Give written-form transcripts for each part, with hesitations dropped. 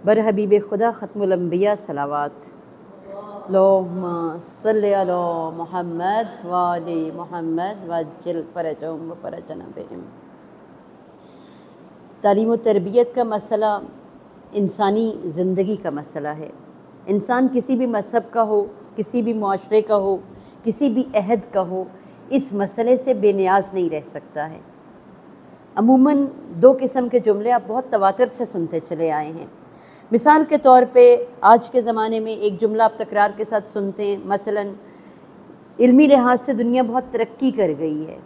بر حبیب خدا ختم الانبیاء صلوات، اللہم صلی علی محمد وآل محمد وعجل فرجہم وفرج نبیہم۔ تعلیم و تربیت کا مسئلہ انسانی زندگی کا مسئلہ ہے۔ انسان کسی بھی مذہب کا ہو، کسی بھی معاشرے کا ہو، کسی بھی عہد کا ہو، اس مسئلے سے بے نیاز نہیں رہ سکتا ہے۔ عموماً دو قسم کے جملے آپ بہت تواتر سے سنتے چلے آئے ہیں۔ مثال کے طور پہ آج کے زمانے میں ایک جملہ آپ تکرار کے ساتھ سنتے ہیں، مثلاً علمی لحاظ سے دنیا بہت ترقی کر گئی ہے،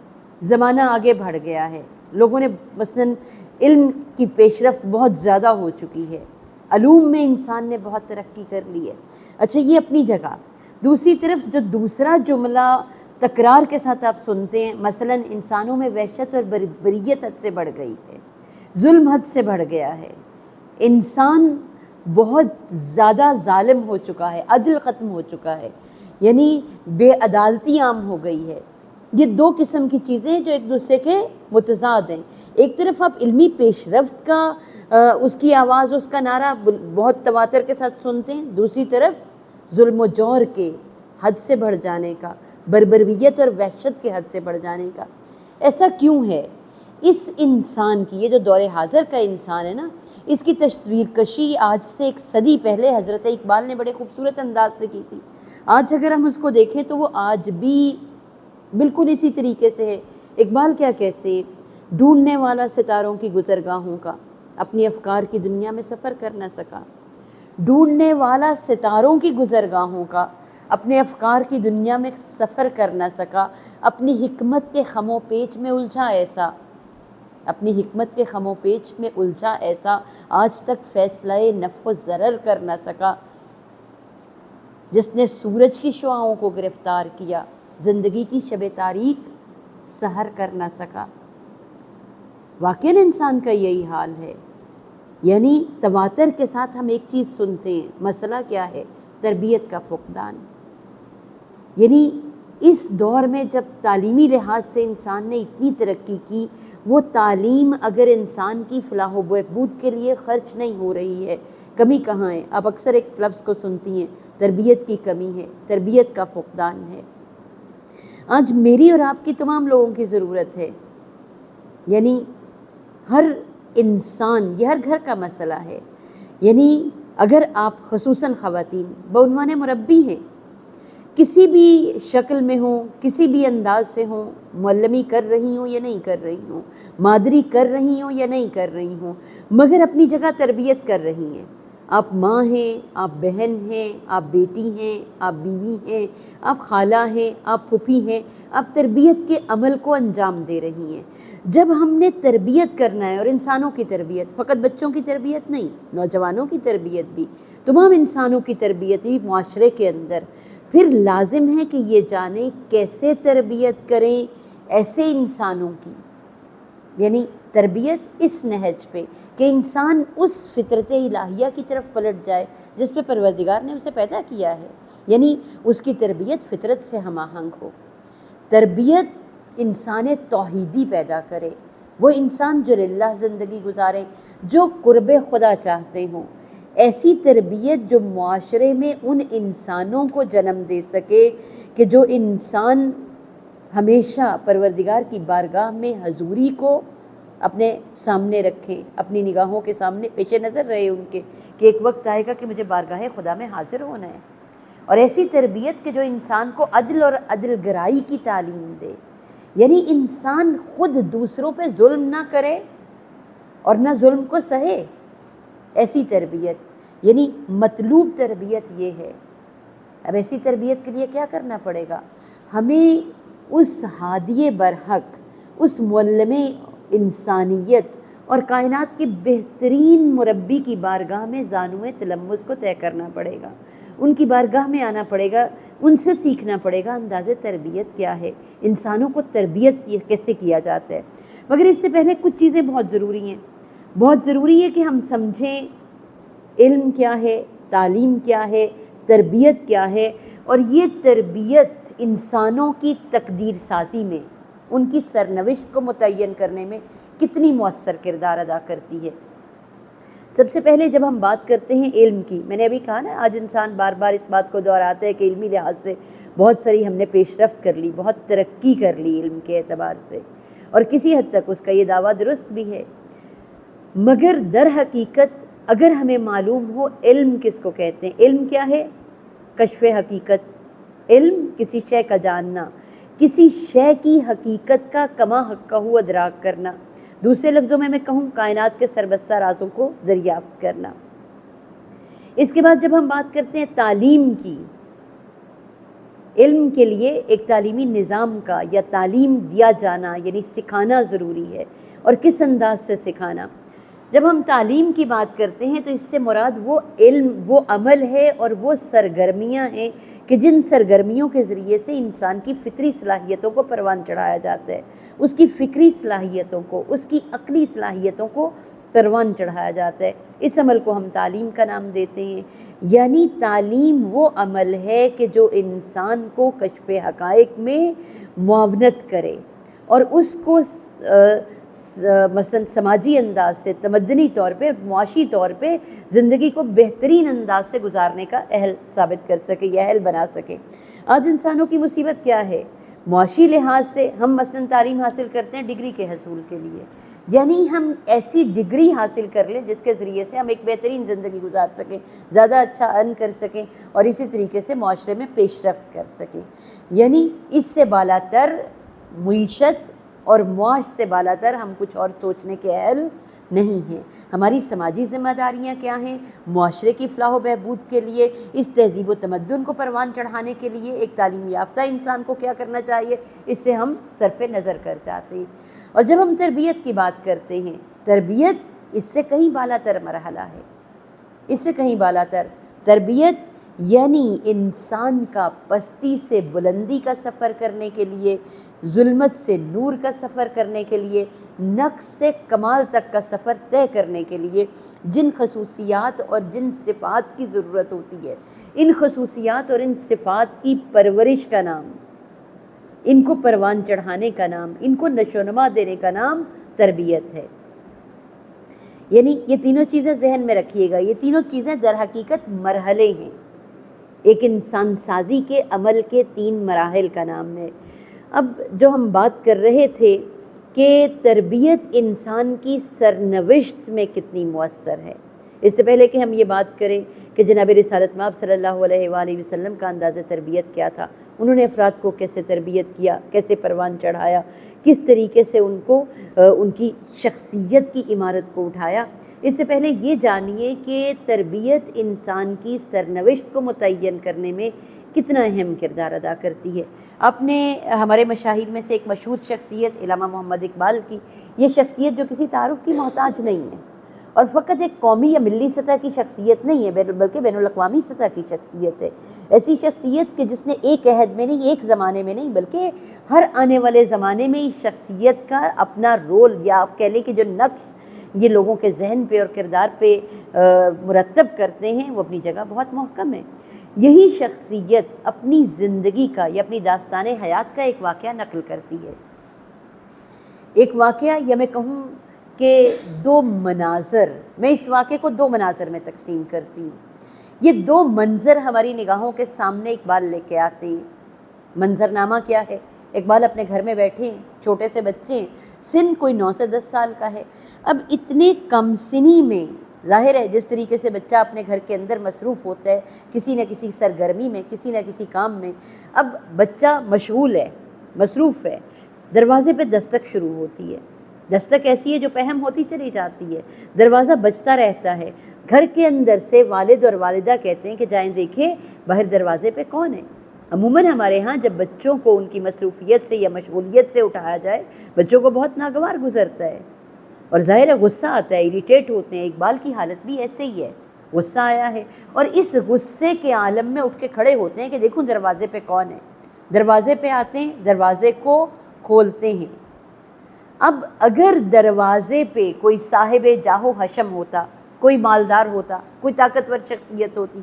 زمانہ آگے بڑھ گیا ہے، لوگوں نے مثلاً علم کی پیش رفت بہت زیادہ ہو چکی ہے، علوم میں انسان نے بہت ترقی کر لی ہے۔ اچھا، یہ اپنی جگہ۔ دوسری طرف جو دوسرا جملہ تکرار کے ساتھ آپ سنتے ہیں، مثلاً انسانوں میں وحشت اور بریت حد سے بڑھ گئی ہے، ظلم حد سے بڑھ گیا ہے، انسان بہت زیادہ ظالم ہو چکا ہے، عدل ختم ہو چکا ہے، یعنی بے عدالتی عام ہو گئی ہے۔ یہ دو قسم کی چیزیں جو ایک دوسرے کے متضاد ہیں۔ ایک طرف آپ علمی پیش رفت کا اس کی آواز، اس کا نعرہ بہت تواتر کے ساتھ سنتے ہیں، دوسری طرف ظلم و جور کے حد سے بڑھ جانے کا، بربریت اور وحشت کے حد سے بڑھ جانے کا۔ ایسا کیوں ہے؟ اس انسان کی، یہ جو دور حاضر کا انسان ہے نا، اس کی تصویر کشی آج سے ایک صدی پہلے حضرت اقبال نے بڑے خوبصورت انداز سے کی تھی۔ آج اگر ہم اس کو دیکھیں تو وہ آج بھی بالکل اسی طریقے سے ہے۔ اقبال کیا کہتے ہیں؟ ڈھونڈنے والا ستاروں کی گزرگاہوں کا اپنی افکار کی دنیا میں سفر کر نہ سکا، ڈھونڈنے والا ستاروں کی گزرگاہوں کا اپنے افکار کی دنیا میں سفر کر نہ سکا، اپنی حکمت کے خم و پیچ میں الجھا ایسا، اپنی حکمت کے خم و پیچ میں الجھا ایسا، آج تک فیصلہ نفع و ضرر کر نہ سکا، جس نے سورج کی شعاؤں کو گرفتار کیا، زندگی کی شب تاریک سحر کر نہ سکا۔ واقعاً انسان کا یہی حال ہے۔ یعنی تواتر کے ساتھ ہم ایک چیز سنتے ہیں، مسئلہ کیا ہے؟ تربیت کا فقدان۔ یعنی اس دور میں جب تعلیمی لحاظ سے انسان نے اتنی ترقی کی، وہ تعلیم اگر انسان کی فلاح و بہبود کے لیے خرچ نہیں ہو رہی ہے، کمی کہاں ہے؟ آپ اکثر ایک لفظ کو سنتی ہیں، تربیت کی کمی ہے، تربیت کا فقدان ہے۔ آج میری اور آپ کی تمام لوگوں کی ضرورت ہے، یعنی ہر انسان، یہ ہر گھر کا مسئلہ ہے۔ یعنی اگر آپ خصوصاً خواتین بعنوان مربی ہیں، کسی بھی شکل میں ہوں، کسی بھی انداز سے ہوں، معلمی کر رہی ہوں یا نہیں کر رہی ہوں، مادری کر رہی ہوں یا نہیں کر رہی ہوں، مگر اپنی جگہ تربیت کر رہی ہیں۔ آپ ماں ہیں، آپ بہن ہیں، آپ بیٹی ہیں، آپ بیوی ہیں، آپ خالہ ہیں، آپ پھوپھی ہیں، آپ تربیت کے عمل کو انجام دے رہی ہیں۔ جب ہم نے تربیت کرنا ہے، اور انسانوں کی تربیت، فقط بچوں کی تربیت نہیں، نوجوانوں کی تربیت بھی، تمام انسانوں کی تربیت بھی معاشرے کے اندر، پھر لازم ہے کہ یہ جانیں کیسے تربیت کریں ایسے انسانوں کی، یعنی تربیت اس نہج پہ کہ انسان اس فطرت الہیہ کی طرف پلٹ جائے جس پہ پروردگار نے اسے پیدا کیا ہے، یعنی اس کی تربیت فطرت سے ہم آہنگ ہو۔ تربیت انسان توحیدی پیدا کرے، وہ انسان جو للہ زندگی گزارے، جو قرب خدا چاہتے ہوں، ایسی تربیت جو معاشرے میں ان انسانوں کو جنم دے سکے کہ جو انسان ہمیشہ پروردگار کی بارگاہ میں حضوری کو اپنے سامنے رکھیں، اپنی نگاہوں کے سامنے پیش نظر رہے ان کے، کہ ایک وقت آئے گا کہ مجھے بارگاہ خدا میں حاضر ہونا ہے۔ اور ایسی تربیت کہ جو انسان کو عدل اور عدل گرائی کی تعلیم دے، یعنی انسان خود دوسروں پہ ظلم نہ کرے اور نہ ظلم کو سہے، ایسی تربیت، یعنی مطلوب تربیت یہ ہے۔ اب ایسی تربیت کے لیے کیا کرنا پڑے گا؟ ہمیں اس ہادی برحق، اس معلم انسانیت اور کائنات کے بہترین مربی کی بارگاہ میں زانو تلمس کو طے کرنا پڑے گا، ان کی بارگاہ میں آنا پڑے گا، ان سے سیکھنا پڑے گا انداز تربیت کیا ہے، انسانوں کو تربیت کیسے کیا جاتا ہے۔ مگر اس سے پہلے کچھ چیزیں بہت ضروری ہیں۔ بہت ضروری ہے کہ ہم سمجھیں علم کیا ہے، تعلیم کیا ہے، تربیت کیا ہے، اور یہ تربیت انسانوں کی تقدیر سازی میں، ان کی سرنوشت کو متعین کرنے میں کتنی مؤثر کردار ادا کرتی ہے۔ سب سے پہلے جب ہم بات کرتے ہیں علم کی، میں نے ابھی کہا نا آج انسان بار بار اس بات کو دہراتا ہے کہ علمی لحاظ سے بہت ساری ہم نے پیش رفت کر لی، بہت ترقی کر لی علم کے اعتبار سے، اور کسی حد تک اس کا یہ دعویٰ درست بھی ہے، مگر در حقیقت اگر ہمیں معلوم ہو علم کس کو کہتے ہیں، علم کیا ہے؟ کشف حقیقت، علم کسی شے کا جاننا، کسی شے کی حقیقت کا کما حق ہوا ادراک کرنا، دوسرے لفظوں میں کہوں کائنات کے سربستہ رازوں کو دریافت کرنا۔ اس کے بعد جب ہم بات کرتے ہیں تعلیم کی، علم کے لیے ایک تعلیمی نظام کا یا تعلیم دیا جانا یعنی سکھانا ضروری ہے، اور کس انداز سے سکھانا۔ جب ہم تعلیم کی بات کرتے ہیں تو اس سے مراد وہ علم، وہ عمل ہے اور وہ سرگرمیاں ہیں کہ جن سرگرمیوں کے ذریعے سے انسان کی فطری صلاحیتوں کو پروان چڑھایا جاتا ہے، اس کی فکری صلاحیتوں کو، اس کی عقلی صلاحیتوں کو پروان چڑھایا جاتا ہے۔ اس عمل کو ہم تعلیم کا نام دیتے ہیں، یعنی تعلیم وہ عمل ہے کہ جو انسان کو کشف حقائق میں معاونت کرے اور اس کو مثلا سماجی انداز سے، تمدنی طور پہ، معاشی طور پہ زندگی کو بہترین انداز سے گزارنے کا اہل ثابت کر سکے یا اہل بنا سکے۔ آج انسانوں کی مصیبت کیا ہے؟ معاشی لحاظ سے ہم مثلا تعلیم حاصل کرتے ہیں ڈگری کے حصول کے لیے، یعنی ہم ایسی ڈگری حاصل کر لیں جس کے ذریعے سے ہم ایک بہترین زندگی گزار سکیں، زیادہ اچھا ارن کر سکیں اور اسی طریقے سے معاشرے میں پیش رفت کر سکیں، یعنی اس سے بالا تر معیشت اور معاش سے بالا تر ہم کچھ اور سوچنے کے اہل نہیں ہیں۔ ہماری سماجی ذمہ داریاں کیا ہیں؟ معاشرے کی فلاح و بہبود کے لیے، اس تہذیب و تمدن کو پروان چڑھانے کے لیے ایک تعلیم یافتہ انسان کو کیا کرنا چاہیے، اس سے ہم صرف نظر کر جاتے ہیں۔ اور جب ہم تربیت کی بات کرتے ہیں، تربیت اس سے کہیں بالا تر مرحلہ ہے، اس سے کہیں بالا تر۔ تربیت یعنی انسان کا پستی سے بلندی کا سفر کرنے کے لیے، ظلمت سے نور کا سفر کرنے کے لیے، نقص سے کمال تک کا سفر طے کرنے کے لیے جن خصوصیات اور جن صفات کی ضرورت ہوتی ہے، ان خصوصیات اور ان صفات کی پرورش کا نام، ان کو پروان چڑھانے کا نام، ان کو نشو و نما دینے کا نام تربیت ہے۔ یعنی یہ تینوں چیزیں ذہن میں رکھیے گا، یہ تینوں چیزیں در حقیقت مرحلے ہیں، ایک انسان سازی کے عمل کے 3 مراحل کا نام ہے۔ اب جو ہم بات کر رہے تھے کہ تربیت انسان کی سرنوشت میں کتنی مؤثر ہے، اس سے پہلے کہ ہم یہ بات کریں کہ جناب رسالت مآب صلی اللہ علیہ وآلہ وسلم کا انداز تربیت کیا تھا، انہوں نے افراد کو کیسے تربیت کیا، کیسے پروان چڑھایا، کس طریقے سے ان کو ان کی شخصیت کی عمارت کو اٹھایا، اس سے پہلے یہ جانیے کہ تربیت انسان کی سرنوشت کو متعین کرنے میں کتنا اہم کردار ادا کرتی ہے۔ آپ نے ہمارے مشاہیر میں سے ایک مشہور شخصیت علامہ محمد اقبال کی، یہ شخصیت جو کسی تعارف کی محتاج نہیں ہے اور فقط ایک قومی یا ملی سطح کی شخصیت نہیں ہے بلکہ بین الاقوامی سطح کی شخصیت ہے، ایسی شخصیت کہ جس نے ایک عہد میں نہیں، ایک زمانے میں نہیں، بلکہ ہر آنے والے زمانے میں اس شخصیت کا اپنا رول یا آپ کہہ لیں کہ جو نقش یہ لوگوں کے ذہن پہ اور کردار پہ مرتب کرتے ہیں وہ اپنی جگہ بہت محکم ہے۔ یہی شخصیت اپنی زندگی کا یا اپنی داستان حیات کا ایک واقعہ نقل کرتی ہے، ایک واقعہ یا میں کہوں کہ 2 مناظر، میں اس واقعے کو 2 مناظر میں تقسیم کرتی ہوں۔ یہ 2 منظر ہماری نگاہوں کے سامنے اقبال لے کے آتے ہیں۔ منظر نامہ کیا ہے؟ اقبال اپنے گھر میں بیٹھے ہیں، چھوٹے سے بچے ہیں، سن کوئی 9 سے 10 سال کا ہے۔ اب اتنے کم سنی میں ظاہر ہے جس طریقے سے بچہ اپنے گھر کے اندر مصروف ہوتا ہے کسی نہ کسی سرگرمی میں، کسی نہ کسی کام میں، اب بچہ مشغول ہے، مصروف ہے، دروازے پہ دستک شروع ہوتی ہے، دستک ایسی ہے جو پہم ہوتی چلی جاتی ہے، دروازہ بجتا رہتا ہے، گھر کے اندر سے والد اور والدہ کہتے ہیں کہ جائیں دیکھیں باہر دروازے پہ کون ہے۔ عموماً ہمارے ہاں جب بچوں کو ان کی مصروفیت سے یا مشغولیت سے اٹھایا جائے بچوں کو بہت ناگوار گزرتا ہے اور ظاہر ہے غصہ آتا ہے، اریٹیٹ ہوتے ہیں۔ اقبال کی حالت بھی ایسے ہی ہے، غصہ آیا ہے اور اس غصے کے عالم میں اٹھ کے کھڑے ہوتے ہیں کہ دیکھوں دروازے پہ کون ہے، دروازے پہ آتے ہیں، دروازے کو کھولتے ہیں۔ اب اگر دروازے پہ کوئی صاحب جاہ و حشم ہوتا، کوئی مالدار ہوتا، کوئی طاقتور شخصیت ہوتی،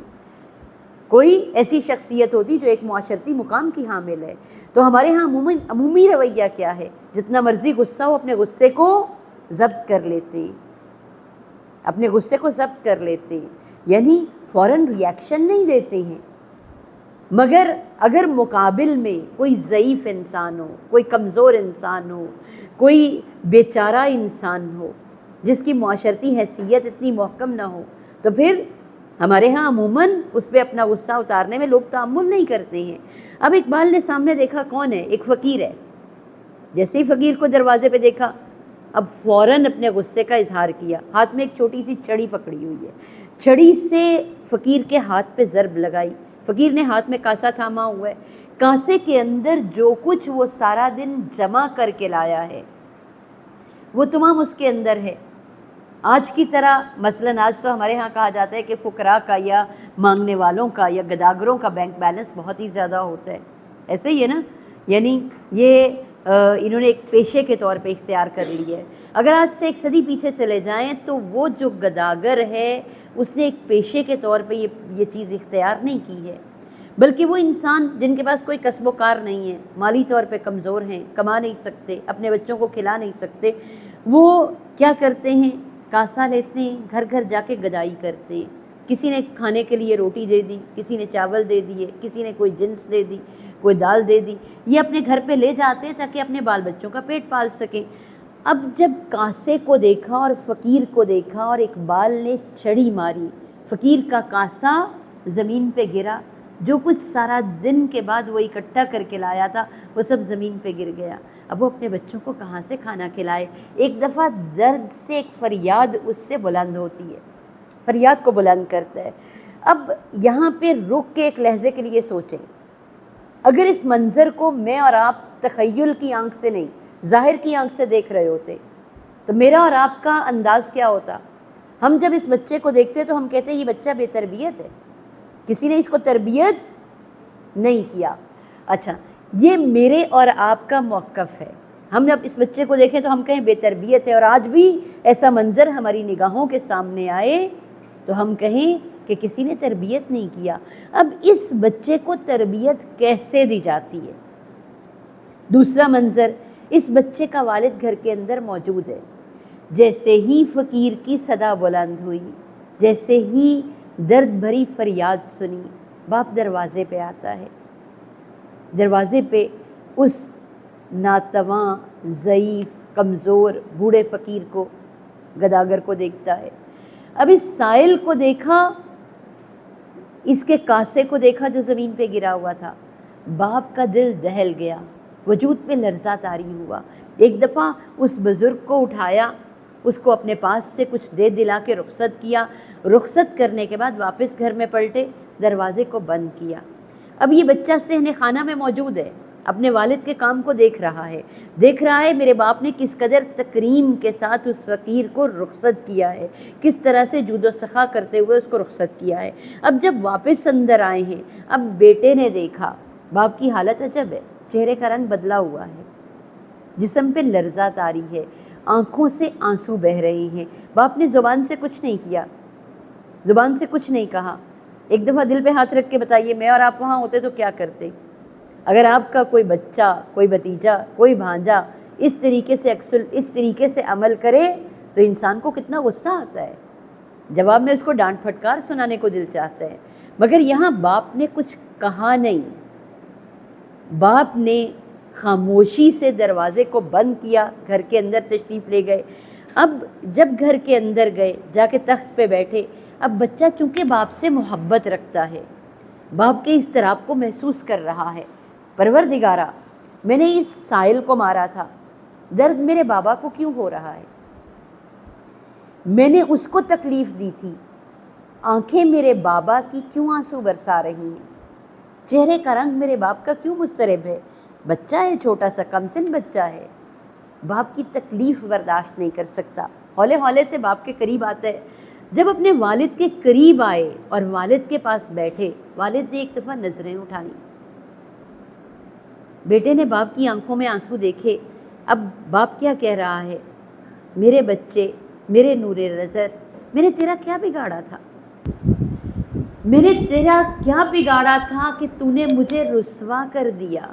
کوئی ایسی شخصیت ہوتی جو ایک معاشرتی مقام کی حامل ہے، تو ہمارے ہاں عمومی رویہ کیا ہے؟ جتنا مرضی غصہ ہو اپنے غصے کو ضبط کر لیتے ہیں۔ اپنے غصے کو ضبط کر لیتے ہیں، یعنی فوراً ریاکشن نہیں دیتے ہیں، مگر اگر مقابل میں کوئی ضعیف انسان ہو، کوئی کمزور انسان ہو، کوئی بیچارہ انسان ہو جس کی معاشرتی حیثیت اتنی محکم نہ ہو، تو پھر ہمارے ہاں عموماً اس پہ اپنا غصہ اتارنے میں لوگ تعامل نہیں کرتے ہیں۔ اب اقبال نے سامنے دیکھا کون ہے؟ ایک فقیر ہے، جیسے ہی فقیر کو دروازے پہ دیکھا اب فوراً اپنے غصے کا اظہار کیا، ہاتھ میں ایک چھوٹی سی چھڑی پکڑی ہوئی ہے، چھڑی سے فقیر کے ہاتھ پہ ضرب لگائی۔ فقیر نے ہاتھ میں کاسا تھاما ہوا ہے، کاسے کے اندر جو کچھ وہ سارا دن جمع کر کے لایا ہے وہ تمام اس کے اندر ہے۔ آج کی طرح مثلاً آج تو ہمارے ہاں کہا جاتا ہے کہ فقراء کا یا مانگنے والوں کا یا گداگروں کا بینک بیلنس بہت ہی زیادہ ہوتا ہے، ایسے ہی ہے نا، یعنی یہ انہوں نے ایک پیشے کے طور پہ اختیار کر لیا ہے۔ اگر آج سے ایک صدی پیچھے چلے جائیں تو وہ جو گداگر ہے اس نے ایک پیشے کے طور پہ یہ چیز اختیار نہیں کی ہے، بلکہ وہ انسان جن کے پاس کوئی کسب و کار نہیں ہے، مالی طور پہ کمزور ہیں، کما نہیں سکتے، اپنے بچوں کو کھلا نہیں سکتے، وہ کیا کرتے ہیں؟ کاسا لیتے ہیں، گھر گھر جا کے گدائی کرتے ہیں۔ کسی نے کھانے کے لیے روٹی دے دی، کسی نے چاول دے دیے، کسی نے کوئی جنس دے دی، کوئی دال دے دی، یہ اپنے گھر پہ لے جاتے ہیں تاکہ اپنے بال بچوں کا پیٹ پال سکیں۔ اب جب کاسے کو دیکھا اور فقیر کو دیکھا اور اقبال نے چھڑی ماری، فقیر کا کاسا زمین پہ گرا، جو کچھ سارا دن کے بعد وہ اکٹھا کر کے لایا تھا وہ سب زمین پہ گر گیا۔ اب وہ اپنے بچوں کو کہاں سے کھانا کھلائے؟ ایک دفعہ درد سے ایک فریاد اس سے بلند ہوتی ہے، فریاد کو بلند کرتا ہے۔ اب یہاں پہ رک کے ایک لحظے کے لیے سوچیں، اگر اس منظر کو میں اور آپ تخیل کی آنکھ سے نہیں ظاہر کی آنکھ سے دیکھ رہے ہوتے تو میرا اور آپ کا انداز کیا ہوتا؟ ہم جب اس بچے کو دیکھتے تو ہم کہتے ہیں یہ بچہ بے تربیت ہے، کسی نے اس کو تربیت نہیں کیا۔ اچھا، یہ میرے اور آپ کا موقف ہے، ہم جب اس بچے کو دیکھیں تو ہم کہیں بے تربیت ہے، اور آج بھی ایسا منظر ہماری نگاہوں کے سامنے آئے تو ہم کہیں کہ کسی نے تربیت نہیں کیا۔ اب اس بچے کو تربیت کیسے دی جاتی ہے؟ دوسرا منظر، اس بچے کا والد گھر کے اندر موجود ہے، جیسے ہی فقیر کی صدا بلند ہوئی، جیسے ہی درد بھری فریاد سنی، باپ دروازے پہ آتا ہے، دروازے پہ اس ناتواں، ضعیف، کمزور بوڑھے فقیر کو، گداگر کو دیکھتا ہے۔ اب اس سائل کو دیکھا، اس کے کاسے کو دیکھا جو زمین پہ گرا ہوا تھا، باپ کا دل دہل گیا، وجود پہ لرزہ طاری ہوا۔ ایک دفعہ اس بزرگ کو اٹھایا، اس کو اپنے پاس سے کچھ دے دلا کے رخصت کیا، رخصت کرنے کے بعد واپس گھر میں پلٹے، دروازے کو بند کیا۔ اب یہ بچہ صحن خانہ میں موجود ہے، اپنے والد کے کام کو دیکھ رہا ہے میرے باپ نے کس قدر تکریم کے ساتھ اس فقیر کو رخصت کیا ہے، کس طرح سے جود و سخا کرتے ہوئے اس کو رخصت کیا ہے۔ اب جب واپس اندر آئے ہیں، اب بیٹے نے دیکھا، باپ کی حالت عجب ہے، چہرے کا رنگ بدلا ہوا ہے، جسم پہ لرزہ طاری ہے، آنکھوں سے آنسو بہہ رہے ہیں۔ باپ نے زبان سے کچھ نہیں کیا، زبان سے کچھ نہیں کہا۔ ایک دفعہ دل پہ ہاتھ رکھ کے بتائیے، میں اور آپ وہاں ہوتے تو کیا کرتے؟ اگر آپ کا کوئی بچہ، کوئی بھتیجا، کوئی بھانجا اس طریقے سے عمل کرے تو انسان کو کتنا غصہ آتا ہے، جواب میں اس کو ڈانٹ پھٹکار سنانے کو دل چاہتا ہے۔ مگر یہاں باپ نے کچھ کہا نہیں، باپ نے خاموشی سے دروازے کو بند کیا، گھر کے اندر تشریف لے گئے۔ اب جب گھر کے اندر گئے، جا کے تخت پہ بیٹھے، اب بچہ چونکہ باپ سے محبت رکھتا ہے، باپ کے اضطراب کو محسوس کر رہا ہے۔ پروردگارا، میں نے اس سائل کو مارا تھا، درد میرے بابا کو کیوں ہو رہا ہے؟ میں نے اس کو تکلیف دی تھی، آنکھیں میرے بابا کی کیوں آنسو برسا رہی ہیں؟ چہرے کا رنگ میرے باپ کا کیوں مضطرب ہے؟ بچہ ہے، چھوٹا سا کم سن بچہ ہے، باپ کی تکلیف برداشت نہیں کر سکتا، ہولے ہولے سے باپ کے قریب آتا ہے۔ جب اپنے والد کے قریب آئے اور والد کے پاس بیٹھے، والد نے ایک دفعہ نظریں اٹھائیں، بیٹے نے باپ کی آنکھوں میں آنسو دیکھے۔ اب باپ کیا کہہ رہا ہے؟ میرے بچے، میرے نور نظر، میں نے تیرا کیا بگاڑا تھا؟ میں نے تیرا کیا بگاڑا تھا کہ تو نے مجھے رسوا کر دیا؟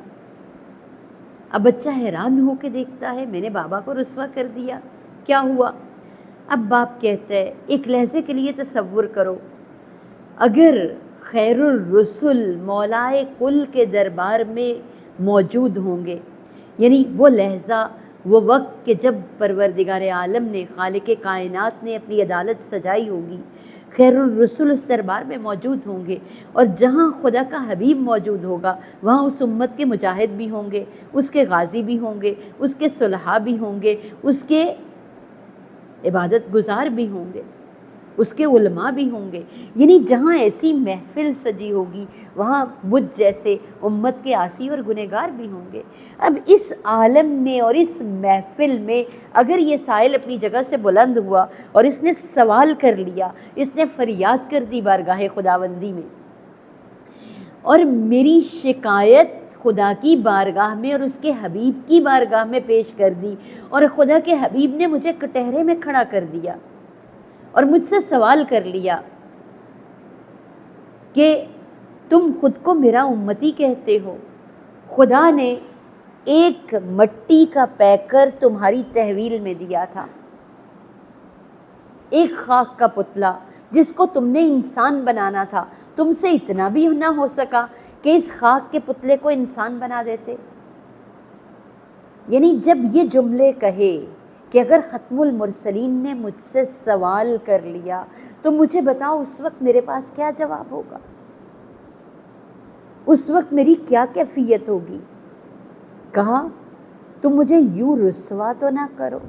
اب بچہ حیران ہو کے دیکھتا ہے، میں نے بابا کو رسوا کر دیا، کیا ہوا؟ اب باپ کہتا ہے، ایک لحظے کے لیے تصور کرو، اگر خیر الرسل مولائے کل کے دربار میں موجود ہوں گے، یعنی وہ لحظہ، وہ وقت کہ جب پروردگار عالم نے، خالق کائنات نے اپنی عدالت سجائی ہوگی، خیر الرسل اس دربار میں موجود ہوں گے، اور جہاں خدا کا حبیب موجود ہوگا وہاں اس امت کے مجاہد بھی ہوں گے، اس کے غازی بھی ہوں گے، اس کے صلحاء بھی ہوں گے، اس کے عبادت گزار بھی ہوں گے، اس کے علماء بھی ہوں گے، یعنی جہاں ایسی محفل سجی ہوگی وہاں مجھ جیسے امت کے عاصی اور گنہگار بھی ہوں گے۔ اب اس عالم میں اور اس محفل میں اگر یہ سائل اپنی جگہ سے بلند ہوا اور اس نے سوال کر لیا، اس نے فریاد کر دی بارگاہ خداوندی میں، اور میری شکایت خدا کی بارگاہ میں اور اس کے حبیب کی بارگاہ میں پیش کر دی، اور خدا کے حبیب نے مجھے کٹہرے میں کھڑا کر دیا اور مجھ سے سوال کر لیا کہ تم خود کو میرا امتی کہتے ہو، خدا نے ایک مٹی کا پیکر تمہاری تحویل میں دیا تھا، ایک خاک کا پتلا جس کو تم نے انسان بنانا تھا، تم سے اتنا بھی نہ ہو سکا کہ اس خاک کے پتلے کو انسان بنا دیتے؟ یعنی جب یہ جملے کہے کہ اگر ختم المرسلین نے مجھ سے سوال کر لیا تو مجھے بتاؤ اس وقت میرے پاس کیا جواب ہوگا، اس وقت میری کیا کیفیت ہوگی؟ کہا تم مجھے یوں رسوا تو نہ کرو۔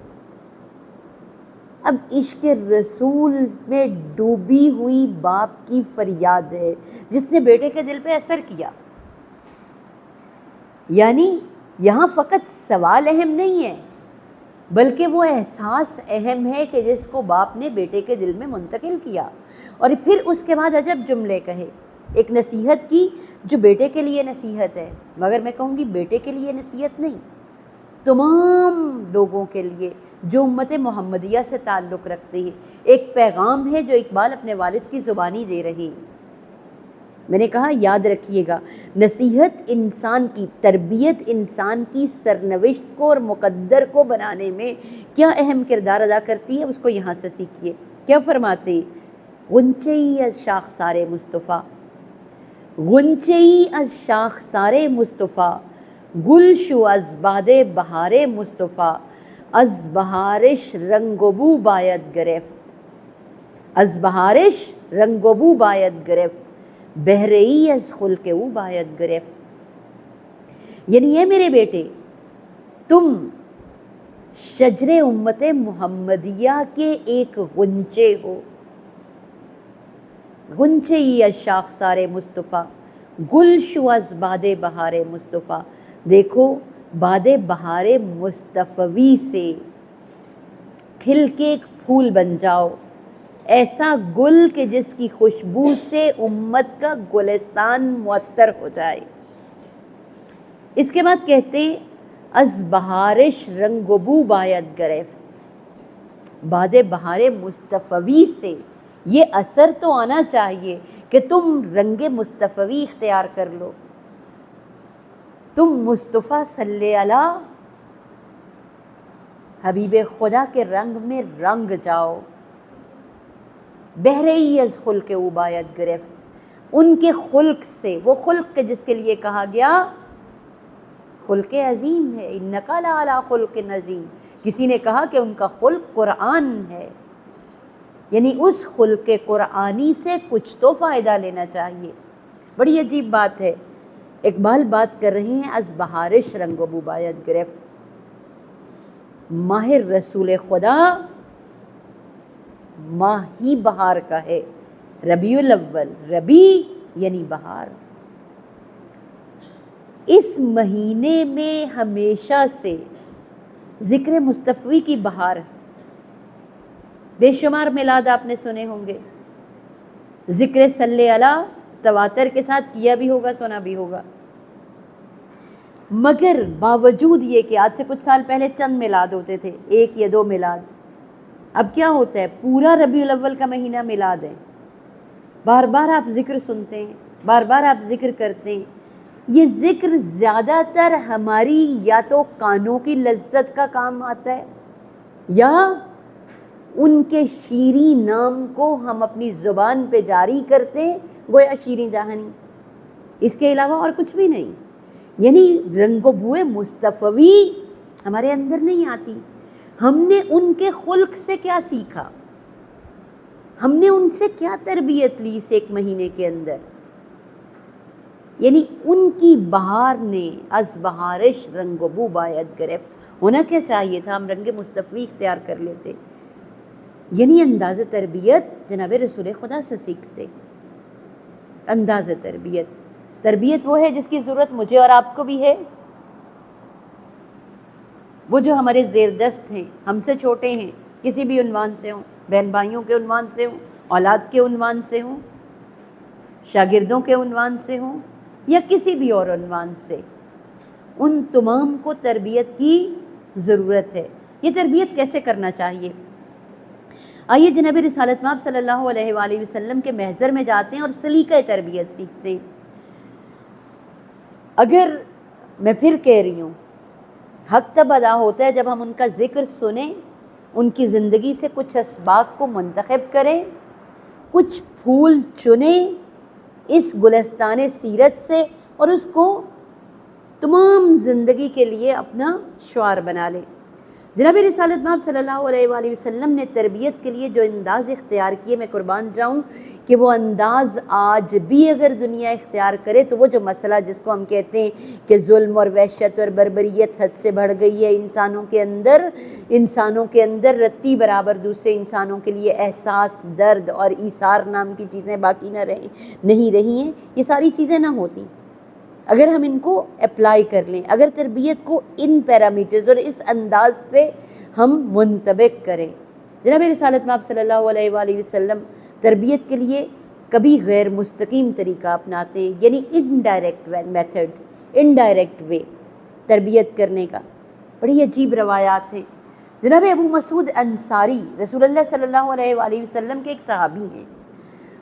اب عشق رسول میں ڈوبی ہوئی باپ کی فریاد ہے جس نے بیٹے کے دل پہ اثر کیا، یعنی یہاں فقط سوال اہم نہیں ہے بلکہ وہ احساس اہم ہے کہ جس کو باپ نے بیٹے کے دل میں منتقل کیا، اور پھر اس کے بعد عجب جملے کہے، ایک نصیحت کی جو بیٹے کے لیے نصیحت ہے، مگر میں کہوں گی بیٹے کے لیے نصیحت نہیں، تمام لوگوں کے لیے جو امت محمدیہ سے تعلق رکھتے ہیں، ایک پیغام ہے جو اقبال اپنے والد کی زبانی دے رہے ہیں۔ میں نے کہا یاد رکھیے گا، نصیحت انسان کی تربیت، انسان کی سرنوشت کو اور مقدر کو بنانے میں کیا اہم کردار ادا کرتی ہے، اس کو یہاں سے سیکھیے۔ کیا فرماتے؟ غنچہی از شاخسار مصطفیٰ، غنچہی از شاخسار مصطفیٰ، گل شو از باد بہار مصطفیٰ، از بہارش رنگ و بو باید گرفت، از بہارش رنگ و بو باید گرفت، بہرئی از خلق او باید گرفت۔ یعنی اے میرے بیٹے، تم شجر امت محمدیہ کے ایک غنچے ہو، غنچے ہی از شاخسار مصطفیٰ، گل شو از باد بہار مصطفیٰ۔ دیکھو باد بہار مصطفی سے کھل کے ایک پھول بن جاؤ، ایسا گل کہ جس کی خوشبو سے امت کا گلستان معطر ہو جائے۔ اس کے بعد کہتے از بہارش رنگ و بو باید گرفت، باد بہار مصطفی سے یہ اثر تو آنا چاہیے کہ تم رنگ مصطفی اختیار کر لو، تم مصطفیٰ صلی اللہ حبیب خدا کے رنگ میں رنگ جاؤ۔ بہرئی از خلق او باید گرفت، ان کے خلق سے، وہ خلق جس کے لیے کہا گیا خلق عظیم ہے، انک لعلی خلق عظیم، کسی نے کہا کہ ان کا خلق قرآن ہے، یعنی اس خلق قرآنی سے کچھ تو فائدہ لینا چاہیے۔ بڑی عجیب بات ہے، اقبال بات کر رہے ہیں از بہارش رنگ و بو باید گرفت، ماہ رسول خدا ماہ ہی بہار کا ہے، ربیع الاول، ربیع یعنی بہار۔ اس مہینے میں ہمیشہ سے ذکر مصطفی کی بہار، بے شمار میلاد آپ نے سنے ہوں گے، ذکر صلی اللہ تواتر کے ساتھ کیا بھی ہوگا، سنا بھی ہوگا، مگر باوجود یہ کہ آج سے کچھ سال پہلے چند میلاد ہوتے تھے، ایک یا دو میلاد، اب کیا ہوتا ہے پورا ربیع الاول کا مہینہ میلاد ہے، بار بار آپ ذکر سنتے ہیں، بار بار آپ ذکر کرتے ہیں۔ یہ ذکر زیادہ تر ہماری یا تو کانوں کی لذت کا کام آتا ہے یا ان کے شیریں نام کو ہم اپنی زبان پہ جاری کرتے ہیں گویا شیریں دہانی، اس کے علاوہ اور کچھ بھی نہیں. یعنی رنگ و بوئے مصطفی ہمارے اندر نہیں آتی. ہم نے ان کے خلق سے کیا سیکھا، ہم نے ان سے کیا تربیت لی اس 1 مہینے کے اندر. یعنی ان کی بہار نے از بہارش رنگ و بو باید گرفت. ہونا کیا چاہیے تھا، ہم رنگ مصطفی اختیار کر لیتے. یعنی انداز تربیت جناب رسول خدا سے سیکھتے. انداز تربیت وہ ہے جس کی ضرورت مجھے اور آپ کو بھی ہے. وہ جو ہمارے زیر دست ہیں، ہم سے چھوٹے ہیں، کسی بھی عنوان سے ہوں، بہن بھائیوں کے عنوان سے ہوں، اولاد کے عنوان سے ہوں، شاگردوں کے عنوان سے ہوں، یا کسی بھی اور عنوان سے، ان تمام کو تربیت کی ضرورت ہے. یہ تربیت کیسے کرنا چاہیے؟ آئیے جناب رسالت مآب صلی اللہ علیہ وآلہ وسلم کے محضر میں جاتے ہیں اور سلیقہ تربیت سیکھتے ہیں. اگر میں پھر کہہ رہی ہوں، حق تب ادا ہوتا ہے جب ہم ان کا ذکر سنیں، ان کی زندگی سے کچھ اسباق کو منتخب کریں، کچھ پھول چنیں اس گلستان سیرت سے اور اس کو تمام زندگی کے لیے اپنا شعار بنا لیں. جناب رسالت مآب صلی اللہ علیہ وآلہ وسلم نے تربیت کے لیے جو انداز اختیار کیے، میں قربان جاؤں کہ وہ انداز آج بھی اگر دنیا اختیار کرے تو وہ جو مسئلہ جس کو ہم کہتے ہیں کہ ظلم اور وحشت اور بربریت حد سے بڑھ گئی ہے انسانوں کے اندر رتی برابر دوسرے انسانوں کے لیے احساس، درد اور ایثار نام کی چیزیں باقی نہیں رہی ہیں، یہ ساری چیزیں نہ ہوتی اگر ہم ان کو اپلائی کر لیں، اگر تربیت کو ان پیرامیٹرز اور اس انداز سے ہم منطبق کریں. جناب رسالت مآب صلی اللہ علیہ وآلہ وسلم تربیت کے لیے کبھی غیر مستقیم طریقہ اپناتے ہیں، یعنی انڈائریکٹ وے تربیت کرنے کا. بڑی عجیب روایات ہیں. جناب ابو مسعود انصاری رسول اللہ صلی اللہ علیہ وآلہ وسلم کے ایک صحابی ہیں.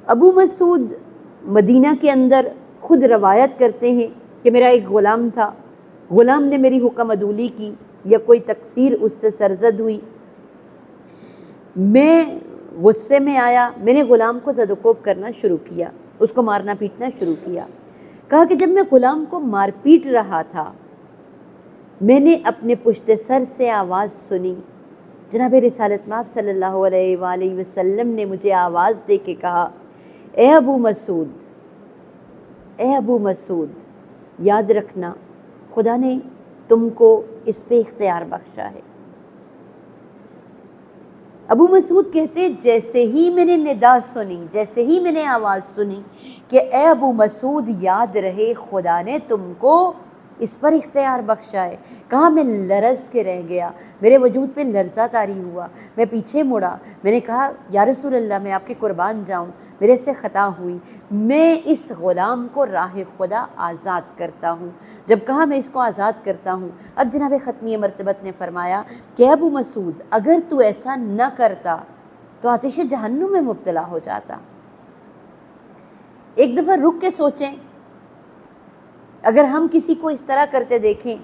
ابو مسعود مدینہ کے اندر خود روایت کرتے ہیں کہ میرا ایک غلام تھا، غلام نے میری حکم عدولی کی یا کوئی تقصیر اس سے سرزد ہوئی، میں غصے میں آیا، میں نے غلام کو زد و کوب کرنا شروع کیا، اس کو مارنا پیٹنا شروع کیا. کہا کہ جب میں غلام کو مار پیٹ رہا تھا میں نے اپنے پشت سر سے آواز سنی. جناب رسالت مآب صلی اللہ علیہ وآلہ وسلم نے مجھے آواز دے کے کہا، اے ابو مسعود یاد رکھنا خدا نے تم کو اس پہ اختیار بخشا ہے. ابو مسعود کہتے جیسے ہی میں نے ندا سنی، جیسے ہی میں نے آواز سنی کہ اے ابو مسعود یاد رہے خدا نے تم کو اس پر اختیار بخشا ہے، کہا میں لرز کے رہ گیا، میرے وجود پہ لرزہ طاری ہوا، میں پیچھے مڑا، میں نے کہا یا رسول اللہ میں آپ کے قربان جاؤں، میرے سے خطا ہوئی، میں اس غلام کو راہ خدا آزاد کرتا ہوں. جب کہا میں اس کو آزاد کرتا ہوں، اب جناب ختمی مرتبت نے فرمایا کہ ابو مسعود اگر تو ایسا نہ کرتا تو آتش جہنم میں مبتلا ہو جاتا. ایک دفعہ رک کے سوچیں، اگر ہم کسی کو اس طرح کرتے دیکھیں،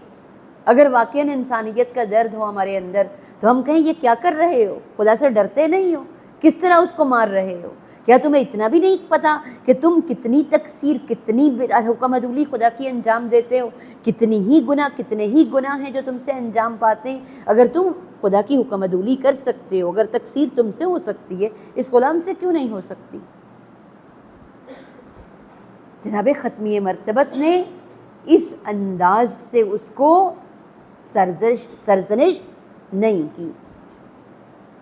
اگر واقعاً انسانیت کا درد ہو ہمارے اندر تو ہم کہیں یہ کیا کر رہے ہو، خدا سے ڈرتے نہیں ہو، کس طرح اس کو مار رہے ہو، کیا تمہیں اتنا بھی نہیں پتا کہ تم کتنی تقصیر، کتنی حکم عدولی خدا کی انجام دیتے ہو، کتنے ہی گناہ ہیں جو تم سے انجام پاتے ہیں. اگر تم خدا کی حکم عدولی کر سکتے ہو، اگر تقصیر تم سے ہو سکتی ہے، اس غلام سے کیوں نہیں ہو سکتی؟ جناب ختمی مرتبت نے اس انداز سے اس کو سرزنش نہیں کی،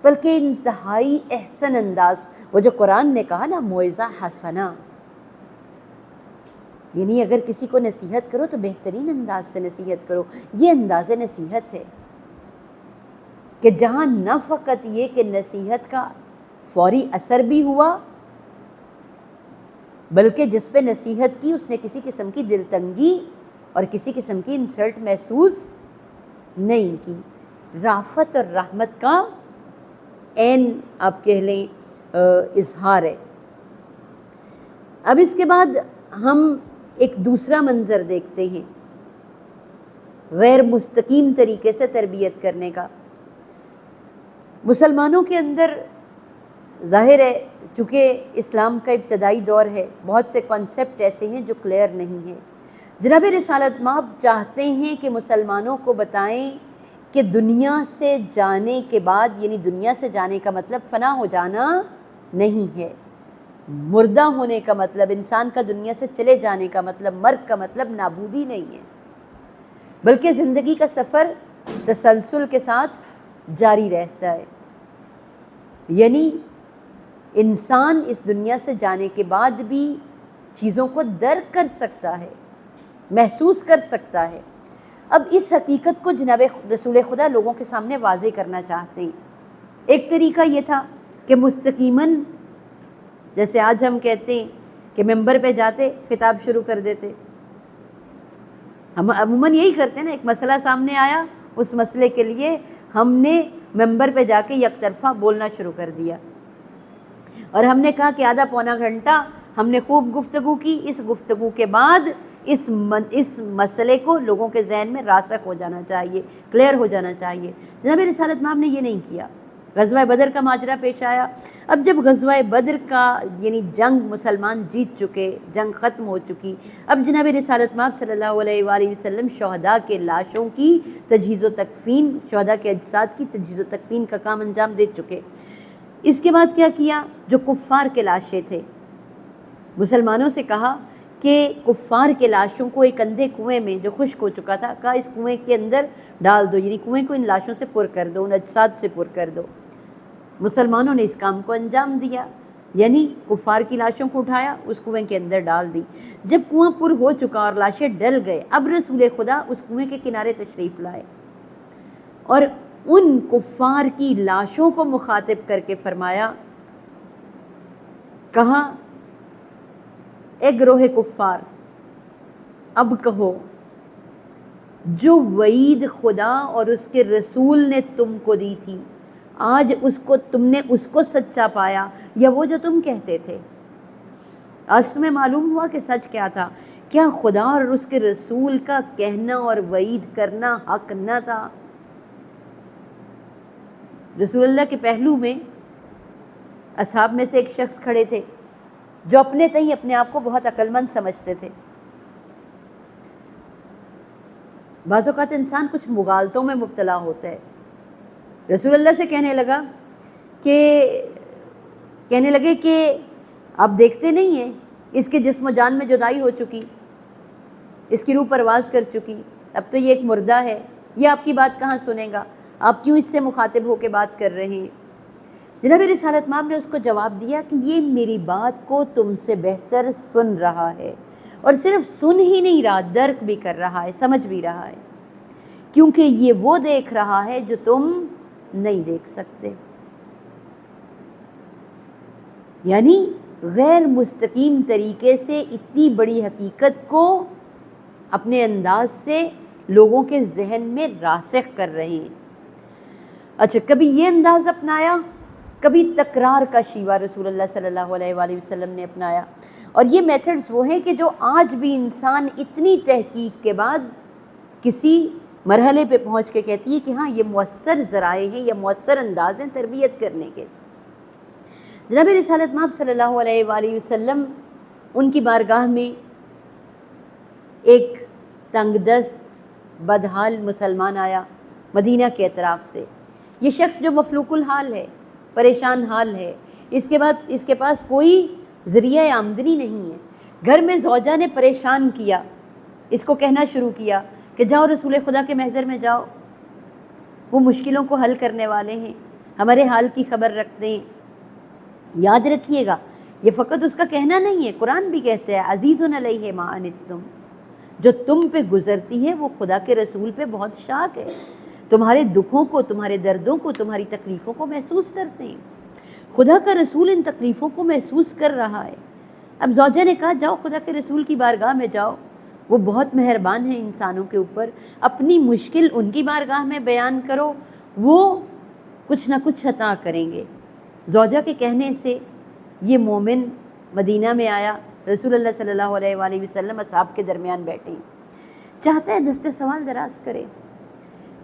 بلکہ انتہائی احسن انداز، وہ جو قرآن نے کہا نا موعظہ حسنہ، یعنی اگر کسی کو نصیحت کرو تو بہترین انداز سے نصیحت کرو. یہ انداز نصیحت ہے کہ جہاں نہ فقط یہ کہ نصیحت کا فوری اثر بھی ہوا، بلکہ جس پہ نصیحت کی اس نے کسی قسم کی دل تنگی اور کسی قسم کی انسلٹ محسوس نہیں کی. رافت اور رحمت کا عین آپ کہہ لیں اظہار ہے. اب اس کے بعد ہم ایک دوسرا منظر دیکھتے ہیں غیر مستقیم طریقے سے تربیت کرنے کا. مسلمانوں کے اندر ظاہر ہے چونکہ اسلام کا ابتدائی دور ہے، بہت سے کانسیپٹ ایسے ہیں جو کلیئر نہیں ہیں۔ جناب رسالت مآب چاہتے ہیں کہ مسلمانوں کو بتائیں کہ دنیا سے جانے کے بعد، یعنی دنیا سے جانے کا مطلب فنا ہو جانا نہیں ہے، مردہ ہونے کا مطلب، انسان کا دنیا سے چلے جانے کا مطلب، مرگ کا مطلب نابودی نہیں ہے، بلکہ زندگی کا سفر تسلسل کے ساتھ جاری رہتا ہے۔ یعنی انسان اس دنیا سے جانے کے بعد بھی چیزوں کو درک کر سکتا ہے، محسوس کر سکتا ہے۔ اب اس حقیقت کو جناب رسول خدا لوگوں کے سامنے واضح کرنا چاہتے ہیں۔ ایک طریقہ یہ تھا کہ مستقیماً، جیسے آج ہم کہتے ہیں کہ ممبر پہ جاتے خطاب شروع کر دیتے، ہم عموماً یہی کرتے ہیں نا، ایک مسئلہ سامنے آیا، اس مسئلے کے لیے ہم نے ممبر پہ جا کے یک طرفہ بولنا شروع کر دیا، اور ہم نے کہا کہ آدھا پونا گھنٹہ ہم نے خوب گفتگو کی، اس گفتگو کے بعد اس مسئلے کو لوگوں کے ذہن میں راسخ ہو جانا چاہیے، کلیئر ہو جانا چاہیے۔ جناب رسالت مآب نے یہ نہیں کیا۔ غزوہ بدر کا ماجرا پیش آیا۔ اب جب غزوہ بدر کا یعنی جنگ مسلمان جیت چکے، جنگ ختم ہو چکی، اب جناب رسالت مآب صلی اللہ علیہ وآلہ وسلم شہداء کے لاشوں کی تجہیز و تکفین، شہداء کے اجساد کی تجہیز و تکفین کا کام انجام دے چکے۔ اس کے بعد کیا کیا؟ جو کفار کے لاشیں تھے، مسلمانوں سے کہا کہ کفار کے لاشوں کو ایک اندھے کنویں میں جو خشک ہو چکا تھا، کہا اس کنویں کے اندر ڈال دو، یعنی کنویں کو ان لاشوں سے پر کر دو، ان اجساد سے پر کر دو۔ مسلمانوں نے اس کام کو انجام دیا، یعنی کفار کی لاشوں کو اٹھایا، اس کنویں کے اندر ڈال دی۔ جب کنواں پر ہو چکا اور لاشیں ڈل گئے، اب رسول خدا اس کنویں کے کنارے تشریف لائے اور ان کفار کی لاشوں کو مخاطب کر کے فرمایا، کہا اے گروہ کفار، اب کہو جو وعید خدا اور اس کے رسول نے تم کو دی تھی، آج تم نے اس کو سچا پایا یا وہ جو تم کہتے تھے؟ آج تمہیں معلوم ہوا کہ سچ کیا تھا؟ کیا خدا اور اس کے رسول کا کہنا اور وعید کرنا حق نہ تھا؟ رسول اللہ کے پہلو میں اصحاب میں سے ایک شخص کھڑے تھے جو اپنے تئیں اپنے آپ کو بہت عقل مند سمجھتے تھے۔ بعض اوقات انسان کچھ مغالطوں میں مبتلا ہوتا ہے۔ رسول اللہ سے کہنے لگے کہ آپ دیکھتے نہیں ہیں اس کے جسم و جان میں جدائی ہو چکی، اس کی روح پرواز کر چکی، اب تو یہ ایک مردہ ہے، یہ آپ کی بات کہاں سنے گا، آپ کیوں اس سے مخاطب ہو کے بات کر رہے ہیں؟ جناب رسالت مآب نے اس کو جواب دیا کہ یہ میری بات کو تم سے بہتر سن رہا ہے، اور صرف سن ہی نہیں رہا، درک بھی کر رہا ہے، سمجھ بھی رہا ہے، کیونکہ یہ وہ دیکھ رہا ہے جو تم نہیں دیکھ سکتے۔ یعنی غیر مستقیم طریقے سے اتنی بڑی حقیقت کو اپنے انداز سے لوگوں کے ذہن میں راسخ کر رہے ہیں۔ اچھا، کبھی یہ انداز اپنایا، کبھی تکرار کا شیوا رسول اللہ صلی اللہ علیہ وآلہ وسلم نے اپنایا، اور یہ میتھڈز وہ ہیں کہ جو آج بھی انسان اتنی تحقیق کے بعد کسی مرحلے پہ پہنچ کے کہتی ہے کہ ہاں یہ مؤثر ذرائع ہیں یا مؤثر انداز ہیں تربیت کرنے کے۔ جناب رسالت مآب صلی اللہ علیہ وآلہ وسلم، ان کی بارگاہ میں ایک تنگ دست بدحال مسلمان آیا مدینہ کے اطراف سے۔ یہ شخص جو مفلوق الحال ہے، پریشان حال ہے، اس کے بعد اس کے پاس کوئی ذریعہ آمدنی نہیں ہے۔ گھر میں زوجہ نے پریشان کیا، اس کو کہنا شروع کیا کہ جاؤ رسول خدا کے محضر میں جاؤ، وہ مشکلوں کو حل کرنے والے ہیں، ہمارے حال کی خبر رکھتے ہیں۔ یاد رکھیے گا، یہ فقط اس کا کہنا نہیں ہے، قرآن بھی کہتے ہیں عزیز علیہ ما عنتم، جو تم پہ گزرتی ہے وہ خدا کے رسول پہ بہت شاق ہے، تمہارے دکھوں کو، تمہارے دردوں کو، تمہاری تکلیفوں کو محسوس کرتے ہیں۔ خدا کا رسول ان تکلیفوں کو محسوس کر رہا ہے۔ اب زوجہ نے کہا جاؤ خدا کے رسول کی بارگاہ میں جاؤ، وہ بہت مہربان ہیں انسانوں کے اوپر، اپنی مشکل ان کی بارگاہ میں بیان کرو، وہ کچھ نہ کچھ عطا کریں گے۔ زوجہ کے کہنے سے یہ مومن مدینہ میں آیا، رسول اللہ صلی اللہ علیہ وآلہ وسلم اصحاب کے درمیان بیٹھے، چاہتا ہے دست سوال دراز کرے،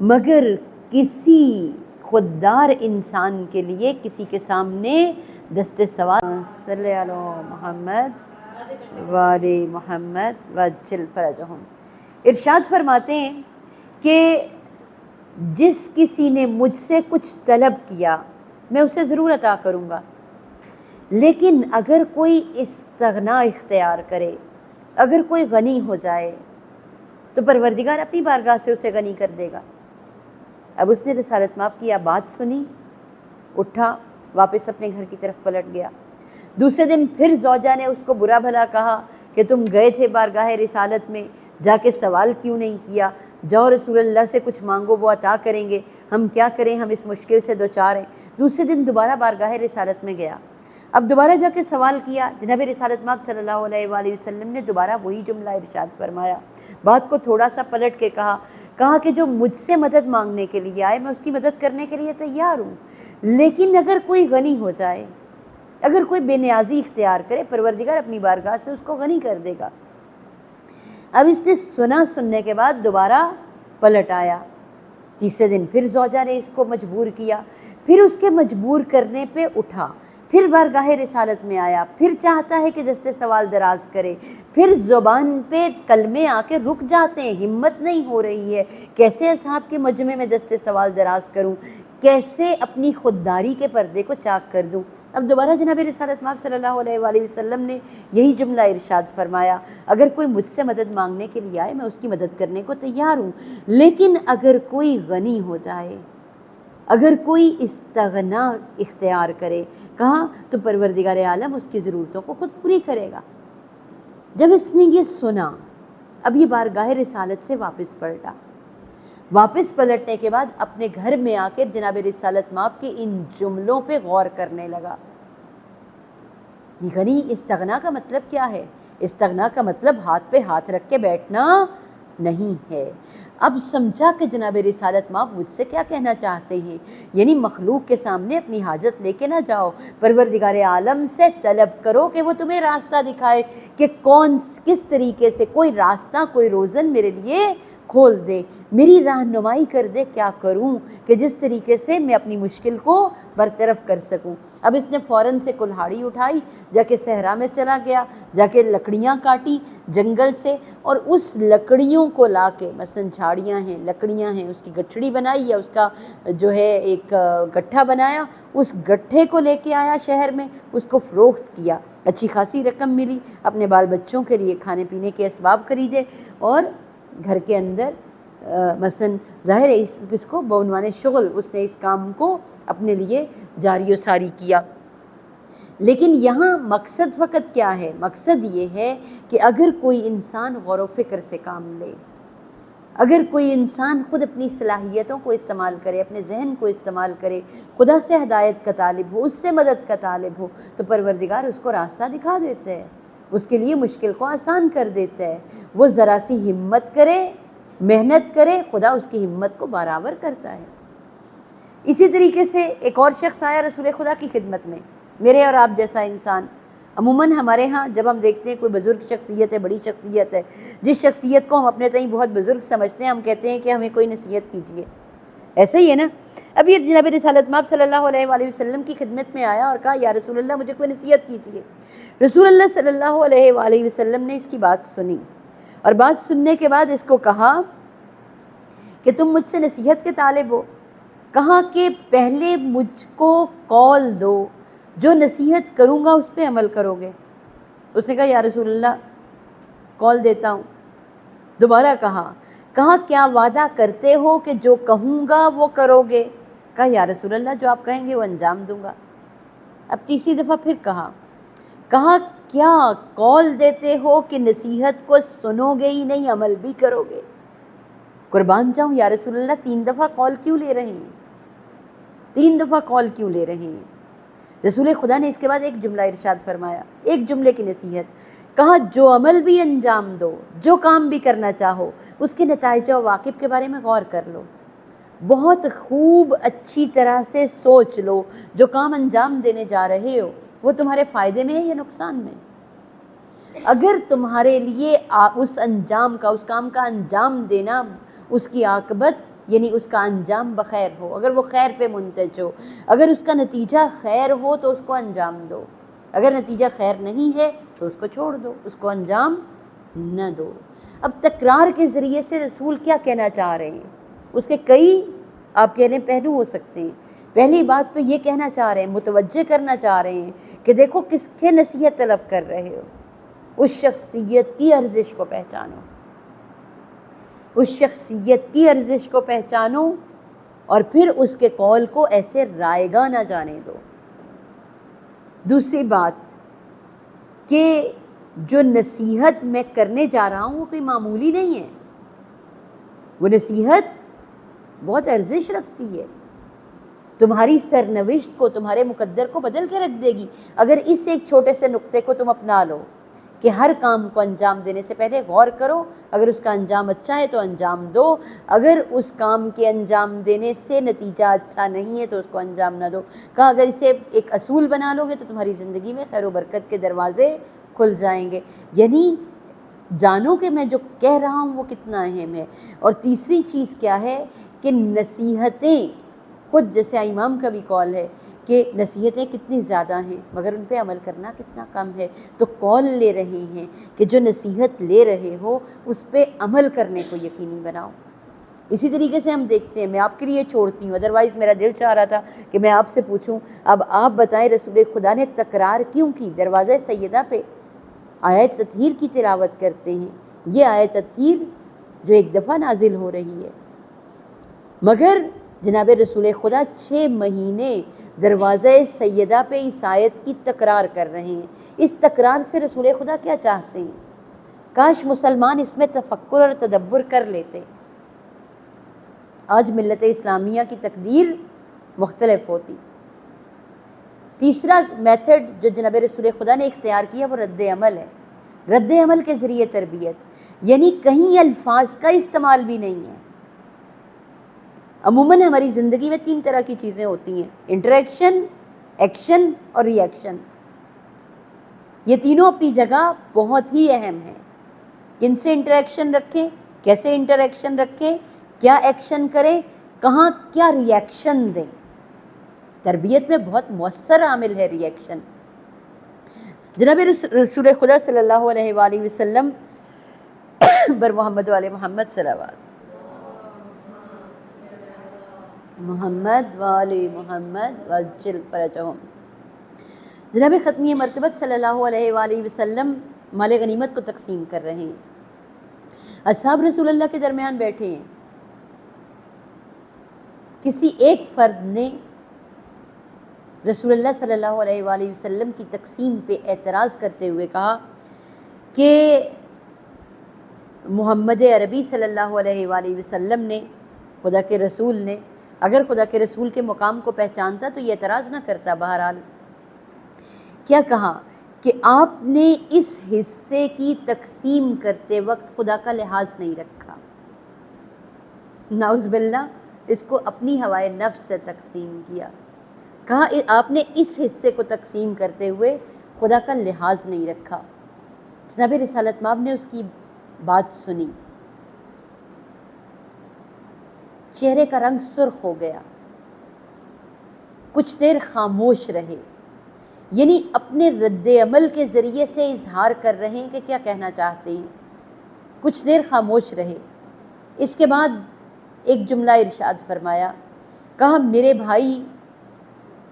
مگر کسی خوددار انسان کے لیے کسی کے سامنے دست سوال صلی علی محمد وعلی محمد وجل فرجہم، ارشاد فرماتے ہیں کہ جس کسی نے مجھ سے کچھ طلب کیا میں اسے ضرور عطا کروں گا، لیکن اگر کوئی استغنا اختیار کرے، اگر کوئی غنی ہو جائے تو پروردگار اپنی بارگاہ سے اسے غنی کر دے گا۔ اب اس نے رسالت مآب کی بات سنی، اٹھا، واپس اپنے گھر کی طرف پلٹ گیا۔ دوسرے دن پھر زوجہ نے اس کو برا بھلا کہا کہ تم گئے تھے بارگاہ رسالت میں، جا کے سوال کیوں نہیں کیا؟ جاؤ رسول اللہ سے کچھ مانگو، وہ عطا کریں گے، ہم کیا کریں، ہم اس مشکل سے دوچار ہیں۔ دوسرے دن دوبارہ بارگاہ رسالت میں گیا، اب دوبارہ جا کے سوال کیا، جناب رسالت مآب صلی اللہ علیہ وآلہ وسلم نے دوبارہ وہی جملہ ارشاد فرمایا، بات کو تھوڑا سا پلٹ کے کہا کہ جو مجھ سے مدد مانگنے کے لیے آئے میں اس کی مدد کرنے کے لیے تیار ہوں، لیکن اگر کوئی غنی ہو جائے، اگر کوئی بے نیازی اختیار کرے، پروردگار اپنی بارگاہ سے اس کو غنی کر دے گا۔ اب اس نے سننے کے بعد دوبارہ پلٹ آیا، تیسرے دن پھر زوجہ نے اس کو مجبور کیا، پھر اس کے مجبور کرنے پہ اٹھا، پھر بارگاہ رسالت میں آیا، پھر چاہتا ہے کہ دست سوال دراز کرے، پھر زبان پہ کلمے آ کے رک جاتے ہیں، ہمت نہیں ہو رہی ہے، کیسے اصحاب کے مجمع میں دست سوال دراز کروں، کیسے اپنی خودداری کے پردے کو چاک کر دوں۔ اب دوبارہ جناب رسالت مآب صلی اللہ علیہ وآلہ وسلم نے یہی جملہ ارشاد فرمایا، اگر کوئی مجھ سے مدد مانگنے کے لیے آئے میں اس کی مدد کرنے کو تیار ہوں، لیکن اگر کوئی غنی ہو جائے، اگر کوئی استغنا اختیار کرے، کہا تو پروردگار عالم اس کی ضرورتوں کو خود پوری کرے گا۔ جب اس نے یہ سنا، اب یہ بارگاہ رسالت سے واپس پلٹا، واپس پلٹنے کے بعد اپنے گھر میں آ کے جناب رسالت مآب کے ان جملوں پہ غور کرنے لگا۔ غنی استغنا کا مطلب کیا ہے؟ استغنا کا مطلب ہاتھ پہ ہاتھ رکھ کے بیٹھنا نہیں ہے۔ اب سمجھا کہ جناب رسالت مآب مجھ سے کیا کہنا چاہتے ہیں، یعنی مخلوق کے سامنے اپنی حاجت لے کے نہ جاؤ، پروردگار عالم سے طلب کرو کہ وہ تمہیں راستہ دکھائے کہ کس طریقے سے کوئی راستہ، کوئی روزن میرے لیے کھول دے، میری رہنمائی کر دے، کیا کروں کہ جس طریقے سے میں اپنی مشکل کو برطرف کر سکوں۔ اب اس نے فوراً سے کلہاڑی اٹھائی، جا کے صحرا میں چلا گیا، جا کے لکڑیاں کاٹی جنگل سے، اور اس لکڑیوں کو لا کے، مثلاً جھاڑیاں ہیں، لکڑیاں ہیں، اس کی گٹھڑی بنائی یا اس کا جو ہے ایک گٹھا بنایا، اس گٹھے کو لے کے آیا شہر میں، اس کو فروخت کیا، اچھی خاصی رقم ملی، اپنے بال بچوں کے لیے کھانے پینے کے اسباب خریدے، اور گھر کے اندر مثلاً ظاہر ہے اس کو بعنوان شغل اس نے اس کام کو اپنے لیے جاری و ساری کیا۔ لیکن یہاں مقصد فقط کیا ہے؟ مقصد یہ ہے کہ اگر کوئی انسان غور و فکر سے کام لے، اگر کوئی انسان خود اپنی صلاحیتوں کو استعمال کرے، اپنے ذہن کو استعمال کرے، خدا سے ہدایت کا طالب ہو، اس سے مدد کا طالب ہو، تو پروردگار اس کو راستہ دکھا دیتا ہے، اس کے لیے مشکل کو آسان کر دیتا ہے۔ وہ ذرا سی ہمت کرے، محنت کرے، خدا اس کی ہمت کو برابر کرتا ہے۔ اسی طریقے سے ایک اور شخص آیا رسول خدا کی خدمت میں، میرے اور آپ جیسا انسان۔ عموماً ہمارے ہاں جب ہم دیکھتے ہیں کوئی بزرگ شخصیت ہے، بڑی شخصیت ہے، جس شخصیت کو ہم اپنے تئیں بہت بزرگ سمجھتے ہیں، ہم کہتے ہیں کہ ہمیں کوئی نصیحت کیجیے، ایسا ہی ہے نا۔ اب یہ جناب رسالت مآب صلی اللہ علیہ وآلہ وسلم کی خدمت میں آیا اور کہا یا رسول اللہ مجھے کوئی نصیحت کیجیے۔ رسول اللہ صلی اللہ علیہ وآلہ وسلم نے اس کی بات سنی، اور بات سننے کے بعد اس کو کہا کہ تم مجھ سے نصیحت کے طالب ہو، کہا کہ پہلے مجھ کو قول دو، جو نصیحت کروں گا اس پہ عمل کرو گے؟ اس نے کہا یا رسول اللہ قول دیتا ہوں۔ دوبارہ کہا کیا وعدہ کرتے ہو کہ جو کہوں گا وہ کرو گے؟ کہا یا رسول اللہ جو آپ کہیں گے وہ انجام دوں گا۔ اب تیسری دفعہ پھر کہا کیا قول دیتے ہو کہ نصیحت کو سنو گے ہی نہیں، عمل بھی کرو گے؟ قربان جاؤں یا رسول اللہ 3 دفعہ قول کیوں لے رہے ہیں؟ 3 دفعہ قول کیوں لے رہے ہیں؟ رسول خدا نے اس کے بعد ایک جملہ ارشاد فرمایا، ایک جملے کی نصیحت، کہا جو عمل بھی انجام دو، جو کام بھی کرنا چاہو، اس کے نتائج و عواقب کے بارے میں غور کر لو، بہت خوب اچھی طرح سے سوچ لو، جو کام انجام دینے جا رہے ہو وہ تمہارے فائدے میں ہے یا نقصان میں؟ اگر تمہارے لیے اس کام کا انجام دینا، اس کی عاقبت یعنی اس کا انجام بخیر ہو، اگر وہ خیر پہ منتج ہو، اگر اس کا نتیجہ خیر ہو تو اس کو انجام دو، اگر نتیجہ خیر نہیں ہے تو اس کو چھوڑ دو، اس کو انجام نہ دو۔ اب تکرار کے ذریعے سے رسول کیا کہنا چاہ رہے ہیں؟ اس کے کئی آپ کہہ لیں پہلو ہو سکتے ہیں۔ پہلی بات تو یہ کہنا چاہ رہے ہیں، متوجہ کرنا چاہ رہے ہیں کہ دیکھو کس کے نصیحت طلب کر رہے ہو، اس شخصیت کی ارزش کو پہچانو، اس شخصیت کی ارزش کو پہچانو، اور پھر اس کے قول کو ایسے رائیگاں نہ جانے دو۔ دوسری بات کہ جو نصیحت میں کرنے جا رہا ہوں وہ کوئی معمولی نہیں ہے، وہ نصیحت بہت ارزش رکھتی ہے، تمہاری سرنوشت کو، تمہارے مقدر کو بدل کے رکھ دے گی اگر اس ایک چھوٹے سے نقطے کو تم اپنا لو کہ ہر کام کو انجام دینے سے پہلے غور کرو، اگر اس کا انجام اچھا ہے تو انجام دو، اگر اس کام کے انجام دینے سے نتیجہ اچھا نہیں ہے تو اس کو انجام نہ دو۔ کہا اگر اسے ایک اصول بنا لو گے تو تمہاری زندگی میں خیر و برکت کے دروازے کھل جائیں گے۔ یعنی جانو کہ میں جو کہہ رہا ہوں وہ کتنا اہم ہے۔ اور تیسری چیز کیا ہے کہ نصیحتیں خود، جیسے امام کا بھی قول ہے کہ نصیحتیں کتنی زیادہ ہیں مگر ان پہ عمل کرنا کتنا کم ہے، تو قول لے رہے ہیں کہ جو نصیحت لے رہے ہو اس پہ عمل کرنے کو یقینی بناؤ۔ اسی طریقے سے ہم دیکھتے ہیں، میں آپ کے لیے چھوڑتی ہوں، ادروائز میرا دل چاہ رہا تھا کہ میں آپ سے پوچھوں، اب آپ بتائیں رسول خدا نے تکرار کیوں کی؟ دروازہ سیدہ پہ آیت تطہیر کی تلاوت کرتے ہیں، یہ آیت تطہیر جو ایک دفعہ نازل ہو رہی ہے، مگر جناب رسول خدا 6 مہینے دروازہ سیدہ پہ اس آیت کی تکرار کر رہے ہیں۔ اس تکرار سے رسول خدا کیا چاہتے ہیں؟ کاش مسلمان اس میں تفکر اور تدبر کر لیتے، آج ملت اسلامیہ کی تقدیر مختلف ہوتی۔ تیسرا میتھڈ جو جناب رسول خدا نے اختیار کیا وہ رد عمل ہے، رد عمل کے ذریعے تربیت، یعنی کہیں الفاظ کا استعمال بھی نہیں ہے۔ عموماً ہماری زندگی میں 3 طرح کی چیزیں ہوتی ہیں، انٹریکشن، ایکشن اور ری ایکشن۔ یہ تینوں اپنی جگہ بہت ہی اہم ہیں۔ کن سے انٹریکشن رکھیں، کیسے انٹریکشن رکھیں، کیا ایکشن کریں، کہاں کیا ری ایکشن دیں۔ تربیت میں بہت مؤثر عامل ہے ری ایکشن۔ جناب رسول خدا صلی اللہ علیہ وآلہ وسلم بر محمد و آل محمد صلوات، محمد و آل محمد وجل فرجہم۔ جناب ختمی مرتبت صلی اللہ علیہ وآلہ وسلم مال غنیمت کو تقسیم کر رہے ہیں، اصحاب رسول اللہ کے درمیان بیٹھے ہیں، کسی ایک فرد نے رسول اللہ صلی اللہ علیہ وآلہ وسلم کی تقسیم پہ اعتراض کرتے ہوئے کہا کہ محمد عربی صلی اللہ علیہ وآلہ وسلم نے، خدا کے رسول نے، اگر خدا کے رسول کے مقام کو پہچانتا تو یہ اعتراض نہ کرتا۔ بہرحال کیا کہا کہ آپ نے اس حصے کی تقسیم کرتے وقت خدا کا لحاظ نہیں رکھا، نعوذ باللہ، اس کو اپنی ہوائے نفس سے تقسیم کیا۔ کہا آپ نے اس حصے کو تقسیم کرتے ہوئے خدا کا لحاظ نہیں رکھا۔ جناب رسالت مآب نے اس کی بات سنی، چہرے کا رنگ سرخ ہو گیا، کچھ دیر خاموش رہے، یعنی اپنے رد عمل کے ذریعے سے اظہار کر رہے ہیں کہ کیا کہنا چاہتے ہیں۔ کچھ دیر خاموش رہے، اس کے بعد ایک جملہ ارشاد فرمایا، کہا میرے بھائی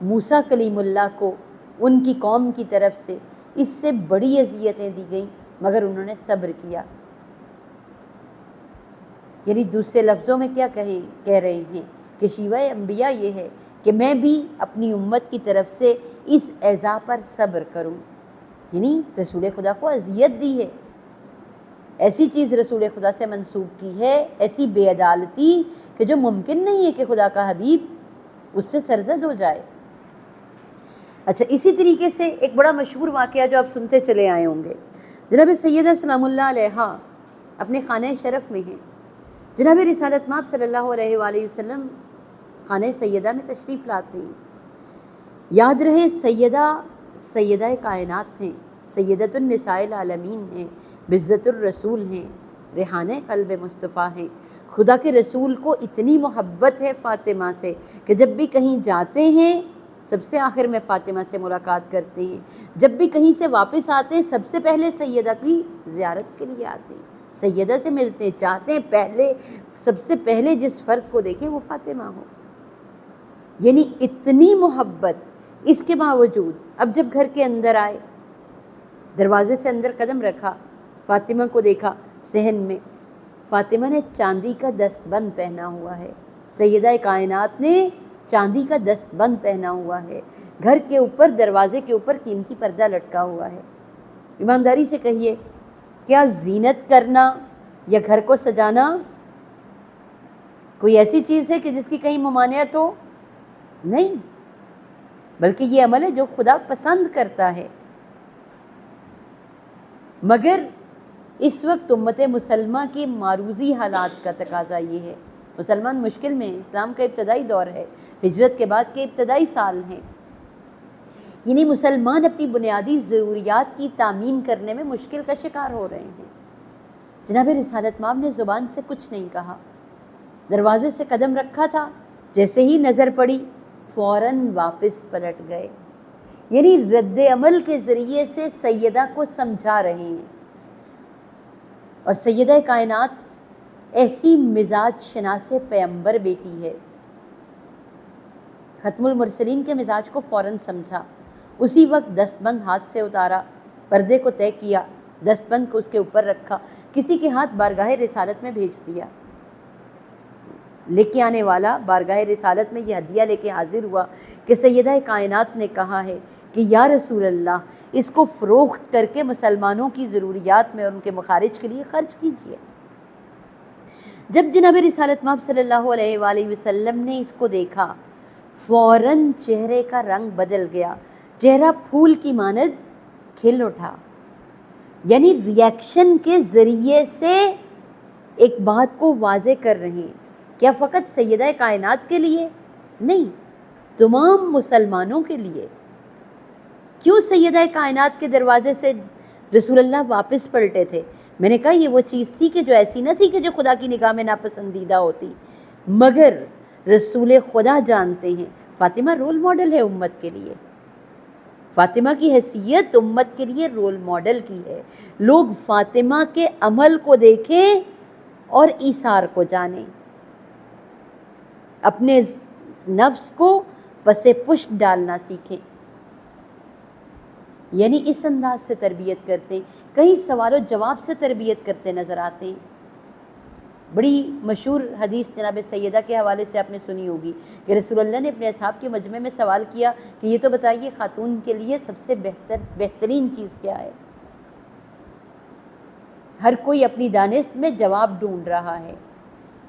موسیٰ کلیم اللہ کو ان کی قوم کی طرف سے اس سے بڑی اذیتیں دی گئیں مگر انہوں نے صبر کیا۔ یعنی دوسرے لفظوں میں کیا کہہ رہے ہیں کہ شیوہ انبیاء یہ ہے کہ میں بھی اپنی امت کی طرف سے اس ایذا پر صبر کروں، یعنی رسول خدا کو اذیت دی ہے، ایسی چیز رسول خدا سے منسوب کی ہے، ایسی بے عدالتی کہ جو ممکن نہیں ہے کہ خدا کا حبیب اس سے سرزد ہو جائے۔ اچھا، اسی طریقے سے ایک بڑا مشہور واقعہ جو آپ سنتے چلے آئے ہوں گے، جناب سیدہ سلام اللہ علیہا اپنے خانہ شرف میں ہیں، جناب رسالت مآب صلی اللہ علیہ وآلہ وسلم خانہ سیدہ میں تشریف لاتے ہیں۔ یاد رہے سیدہ کائنات ہیں، سیدۃ النساء العالمین ہیں، بزت الرسول ہیں، ریحانہ قلب مصطفیٰ ہیں، خدا کے رسول کو اتنی محبت ہے فاطمہ سے کہ جب بھی کہیں جاتے ہیں سب سے آخر میں فاطمہ سے ملاقات کرتے ہیں، جب بھی کہیں سے واپس آتے ہیں سب سے پہلے سیدہ کی زیارت کے لیے آتے ہیں، سیدہ سے ملتے ہیں، چاہتے ہیں پہلے سب سے پہلے جس فرد کو دیکھیں وہ فاطمہ ہو۔ یعنی اتنی محبت، اس کے باوجود اب جب گھر کے اندر آئے، دروازے سے اندر قدم رکھا، فاطمہ کو دیکھا صحن میں، فاطمہ نے چاندی کا دست بند پہنا ہوا ہے، سیدہ کائنات نے چاندی کا دست بند پہنا ہوا ہے، گھر کے اوپر دروازے کے اوپر قیمتی پردہ لٹکا ہوا ہے۔ ایمانداری سے کہیے، کیا زینت کرنا یا گھر کو سجانا کوئی ایسی چیز ہے کہ جس کی کہیں ممانعت ہو؟ نہیں، بلکہ یہ عمل ہے جو خدا پسند کرتا ہے۔ مگر اس وقت امت مسلمہ کے معروضی حالات کا تقاضا یہ ہے، مسلمان مشکل میں ہیں، اسلام کا ابتدائی دور ہے، ہجرت کے بعد کے ابتدائی سال ہیں، یعنی مسلمان اپنی بنیادی ضروریات کی تامین کرنے میں مشکل کا شکار ہو رہے ہیں۔ جناب رسالت مآب نے زبان سے کچھ نہیں کہا، دروازے سے قدم رکھا تھا، جیسے ہی نظر پڑی فوراً واپس پلٹ گئے، یعنی رد عمل کے ذریعے سے سیدہ کو سمجھا رہے ہیں۔ اور سیدہ کائنات ایسی مزاج شناس پیغمبر بیٹی ہے، ختم المرسلین کے مزاج کو فوراً سمجھا، اسی وقت دست بند ہاتھ سے اتارا، پردے کو طے کیا، دست بند کو اس کے اوپر رکھا، کسی کے ہاتھ بارگاہ رسالت میں بھیج دیا۔ لے کے آنے والا بارگاہ رسالت میں یہ ہدیہ لے کے حاضر ہوا کہ سیدہ کائنات نے کہا ہے کہ یا رسول اللہ، اس کو فروخت کر کے مسلمانوں کی ضروریات میں اور ان کے مخارج کے لیے خرچ کیجیے۔ جب جناب رسالت مآب صلی اللہ علیہ وآلہ وسلم نے اس کو دیکھا، فوراً چہرے کا رنگ بدل گیا، چہرہ پھول کی مانند کھل اٹھا، یعنی ریاکشن کے ذریعے سے ایک بات کو واضح کر رہے ہیں۔ کیا فقط سیدہ کائنات کے لیے؟ نہیں، تمام مسلمانوں کے لیے۔ کیوں سیدہ کائنات کے دروازے سے رسول اللہ واپس پلٹے تھے؟ میں نے کہا یہ وہ چیز تھی کہ جو ایسی نہ تھی کہ جو خدا کی نگاہ میں ناپسندیدہ ہوتی، مگر رسول خدا جانتے ہیں فاطمہ رول ماڈل ہے امت کے لیے، فاطمہ کی حیثیت امت کے لیے رول ماڈل کی ہے۔ لوگ فاطمہ کے عمل کو دیکھیں اور ایثار کو جانیں، اپنے نفس کو پس پشت ڈالنا سیکھیں، یعنی اس انداز سے تربیت کرتے ہیں۔ کئی سوال و جواب سے تربیت کرتے نظر آتے ہیں۔ بڑی مشہور حدیث جناب سیدہ کے حوالے سے آپ نے سنی ہوگی کہ رسول اللہ نے اپنے اصحاب کے مجمع میں سوال کیا کہ یہ تو بتائیے خاتون کے لیے سب سے بہترین چیز کیا ہے؟ ہر کوئی اپنی دانست میں جواب ڈھونڈ رہا ہے،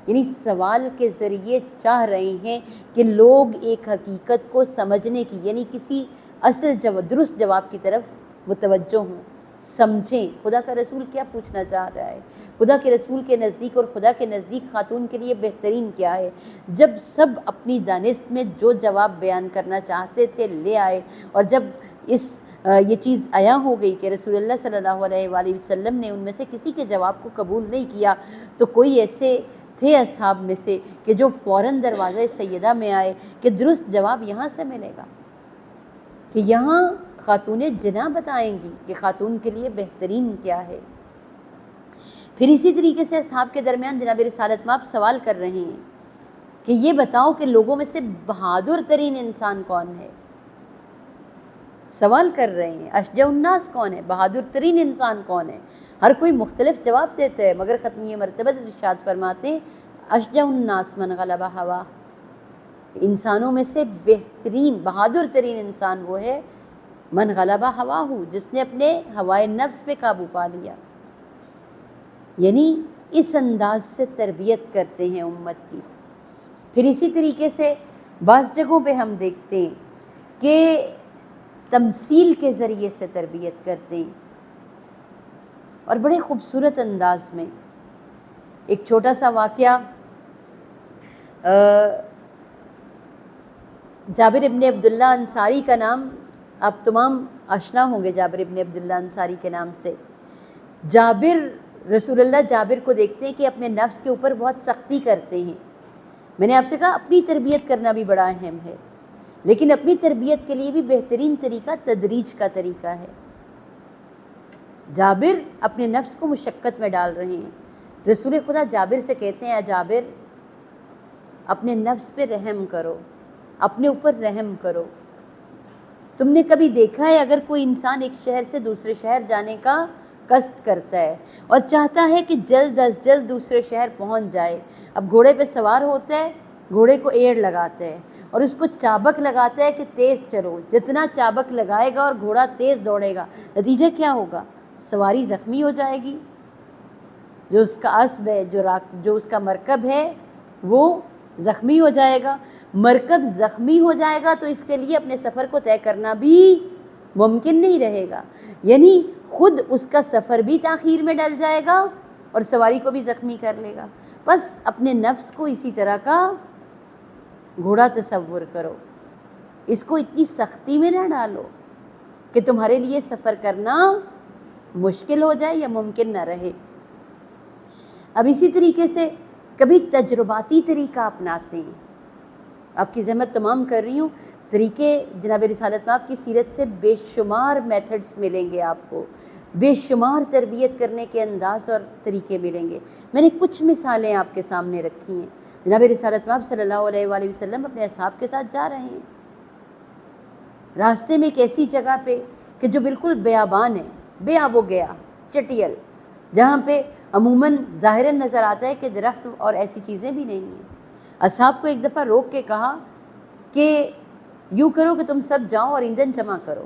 یعنی سوال کے ذریعے چاہ رہے ہیں کہ لوگ ایک حقیقت کو سمجھنے کی، یعنی کسی اصل درست جواب کی طرف متوجہ ہوں، سمجھیں خدا کا رسول کیا پوچھنا چاہ رہا ہے، خدا کے رسول کے نزدیک اور خدا کے نزدیک خاتون کے لیے بہترین کیا ہے۔ جب سب اپنی دانست میں جو جواب بیان کرنا چاہتے تھے لے آئے، اور جب یہ چیز عیاں ہو گئی کہ رسول اللہ صلی اللہ علیہ وآلہ وسلم نے ان میں سے کسی کے جواب کو قبول نہیں کیا، تو کوئی ایسے تھے اصحاب میں سے کہ جو فوراً دروازہ سیدہ میں آئے کہ درست جواب یہاں سے ملے گا، کہ یہاں خاتون جناح بتائیں گی کہ خاتون کے لیے بہترین کیا ہے۔ پھر اسی طریقے سے اصحاب کے درمیان جناب رسالت مآب سوال کر رہے ہیں کہ یہ بتاؤ کہ لوگوں میں سے بہادر ترین انسان کون ہے؟ سوال کر رہے ہیں اشجع الناس کون ہے، بہادر ترین انسان کون ہے؟ ہر کوئی مختلف جواب دیتا ہے، مگر ختمیہ مرتبہ ارشاد فرماتے ہیں اشجع الناس من غلب ہوا، انسانوں میں سے بہترین بہادر ترین انسان وہ ہے من غلب ہواہ، جس نے اپنے ہوائے نفس پہ قابو پا لیا۔ یعنی اس انداز سے تربیت کرتے ہیں امت کی۔ پھر اسی طریقے سے بعض جگہوں پہ ہم دیکھتے ہیں کہ تمثیل کے ذریعے سے تربیت کرتے ہیں، اور بڑے خوبصورت انداز میں۔ ایک چھوٹا سا واقعہ، جابر ابن عبداللہ انصاری کا نام آپ تمام آشنا ہوں گے، جابر ابن عبداللہ انصاری کے نام سے۔ جابر رسول اللہ جابر کو دیکھتے ہیں کہ اپنے نفس کے اوپر بہت سختی کرتے ہیں. میں نے آپ سے کہا اپنی تربیت کرنا بھی بڑا اہم ہے، لیکن اپنی تربیت کے لیے بھی بہترین طریقہ تدریج کا طریقہ ہے. جابر اپنے نفس کو مشقت میں ڈال رہے ہیں. رسول خدا جابر سے کہتے ہیں اے جابر اپنے نفس پہ رحم کرو، اپنے اوپر رحم کرو. تم نے کبھی دیکھا ہے اگر کوئی انسان ایک شہر سے دوسرے شہر جانے کا قصد کرتا ہے اور چاہتا ہے کہ جلد از جلد دوسرے شہر پہنچ جائے، اب گھوڑے پہ سوار ہوتا ہے، گھوڑے کو ایڑ لگاتا ہے اور اس کو چابک لگاتا ہے کہ تیز چلو. جتنا چابک لگائے گا اور گھوڑا تیز دوڑے گا، نتیجہ کیا ہوگا؟ سواری زخمی ہو جائے گی، جو اس کا اسب ہے، جو اس کا مرکب ہے وہ زخمی ہو جائے گا. مرکب زخمی ہو جائے گا تو اس کے لیے اپنے سفر کو طے کرنا بھی ممکن نہیں رہے گا، یعنی خود اس کا سفر بھی تاخیر میں ڈل جائے گا اور سواری کو بھی زخمی کر لے گا. بس اپنے نفس کو اسی طرح کا گھوڑا تصور کرو، اس کو اتنی سختی میں نہ ڈالو کہ تمہارے لیے سفر کرنا مشکل ہو جائے یا ممکن نہ رہے. اب اسی طریقے سے کبھی تجرباتی طریقہ اپناتے ہیں. آپ کی زحمت تمام کر رہی ہوں، طریقے جناب رسالت میں آپ کی سیرت سے بے شمار میتھڈز ملیں گے، آپ کو بے شمار تربیت کرنے کے انداز اور طریقے ملیں گے. میں نے کچھ مثالیں آپ کے سامنے رکھی ہیں. جناب رسالت میں آپ صلی اللہ علیہ وآلہ وسلم اپنے اصحاب کے ساتھ جا رہے ہیں، راستے میں ایک ایسی جگہ پہ کہ جو بالکل بیابان ہے، بے آب و گیا، چٹیل، جہاں پہ عموماً ظاہراً نظر آتا ہے کہ درخت اور ایسی چیزیں بھی نہیں ہیں. اصحاب کو ایک دفعہ روک کے کہا کہ یوں کرو کہ تم سب جاؤ اور ایندھن جمع کرو.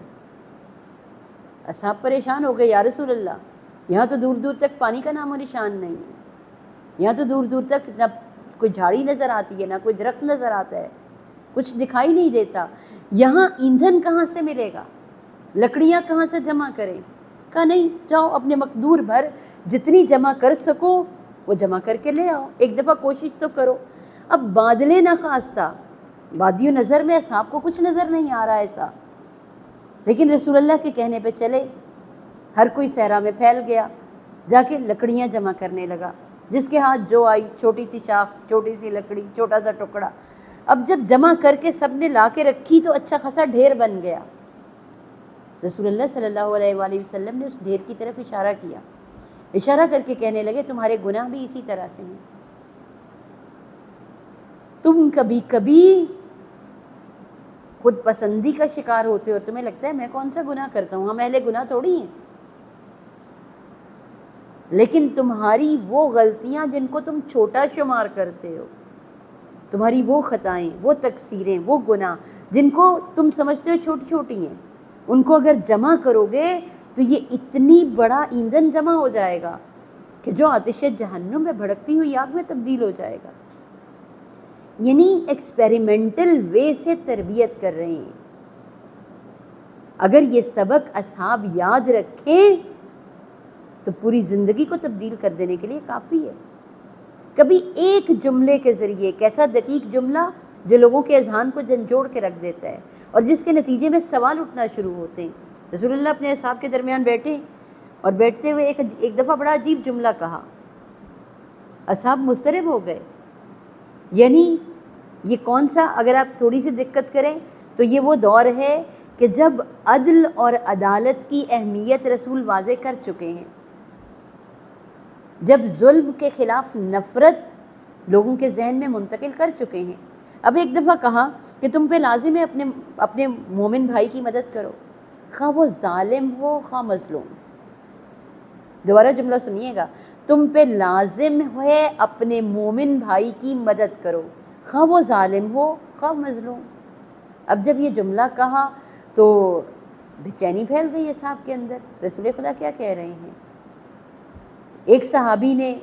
اصحاب پریشان ہو گئے، یا رسول اللہ یہاں تو دور دور تک پانی کا نام و نشان نہیں ہے، یہاں تو دور دور تک نہ کوئی جھاڑی نظر آتی ہے، نہ کوئی درخت نظر آتا ہے، کچھ دکھائی نہیں دیتا، یہاں ایندھن کہاں سے ملے گا، لکڑیاں کہاں سے جمع کریں؟ کہا نہیں، جاؤ اپنے مقدور بھر جتنی جمع کر سکو وہ جمع کر کے لے آؤ، ایک دفعہ کوشش تو کرو. اب بادلیں نہ خواستہ، وادی نظر میں اصحاب کو کچھ نظر نہیں آ رہا ایسا، لیکن رسول اللہ کے کہنے پہ چلے. ہر کوئی صحرا میں پھیل گیا، جا کے لکڑیاں جمع کرنے لگا، جس کے ہاتھ جو آئی، چھوٹی سی شاخ، چھوٹی سی لکڑی، چھوٹا سا ٹکڑا. اب جب جمع کر کے سب نے لا کے رکھی تو اچھا خاصا ڈھیر بن گیا. رسول اللہ صلی اللہ علیہ وآلہ وسلم نے اس ڈھیر کی طرف اشارہ کیا، اشارہ کر کے کہنے لگے تمہارے گناہ بھی اسی طرح سے ہیں. تم کبھی کبھی خود پسندی کا شکار ہوتے ہو، تمہیں لگتا ہے میں کون سا گناہ کرتا ہوں، ہم اہل گناہ تھوڑی ہیں. لیکن تمہاری وہ غلطیاں جن کو تم چھوٹا شمار کرتے ہو، تمہاری وہ خطائیں، وہ تقصیریں، وہ گناہ جن کو تم سمجھتے ہو چھوٹی چھوٹی ہیں، ان کو اگر جمع کرو گے تو یہ اتنی بڑا ایندھن جمع ہو جائے گا کہ جو آتش جہنم میں بھڑکتی ہوئی آگ میں تبدیل ہو جائے گا. یعنی ایکسپیریمنٹل وے سے تربیت کر رہے ہیں. اگر یہ سبق اصحاب یاد رکھیں تو پوری زندگی کو تبدیل کر دینے کے لیے کافی ہے. کبھی ایک جملے کے ذریعے، ایک ایسا دقیق جملہ جو لوگوں کے اذہان کو جھنجھوڑ کے رکھ دیتا ہے اور جس کے نتیجے میں سوال اٹھنا شروع ہوتے ہیں. رسول اللہ اپنے اصحاب کے درمیان بیٹھے اور بیٹھتے ہوئے ایک دفعہ بڑا عجیب جملہ کہا. اصحاب مضطرب ہو گئے. یعنی یہ کون سا، اگر آپ تھوڑی سی دقت کریں تو یہ وہ دور ہے کہ جب عدل اور عدالت کی اہمیت رسول واضح کر چکے ہیں، جب ظلم کے خلاف نفرت لوگوں کے ذہن میں منتقل کر چکے ہیں. اب ایک دفعہ کہا کہ تم پہ لازم ہے اپنے مومن بھائی کی مدد کرو، خواہ وہ ظالم ہو خواہ مظلوم. دوبارہ جملہ سنیے گا، تم پہ لازم ہے اپنے مومن بھائی کی مدد کرو، خواہ وہ ظالم ہو خواہ مظلوم. اب جب یہ جملہ کہا تو بے چینی پھیل گئی اصحاب کے اندر، رسول خدا کیا کہہ رہے ہیں. ایک صحابی نے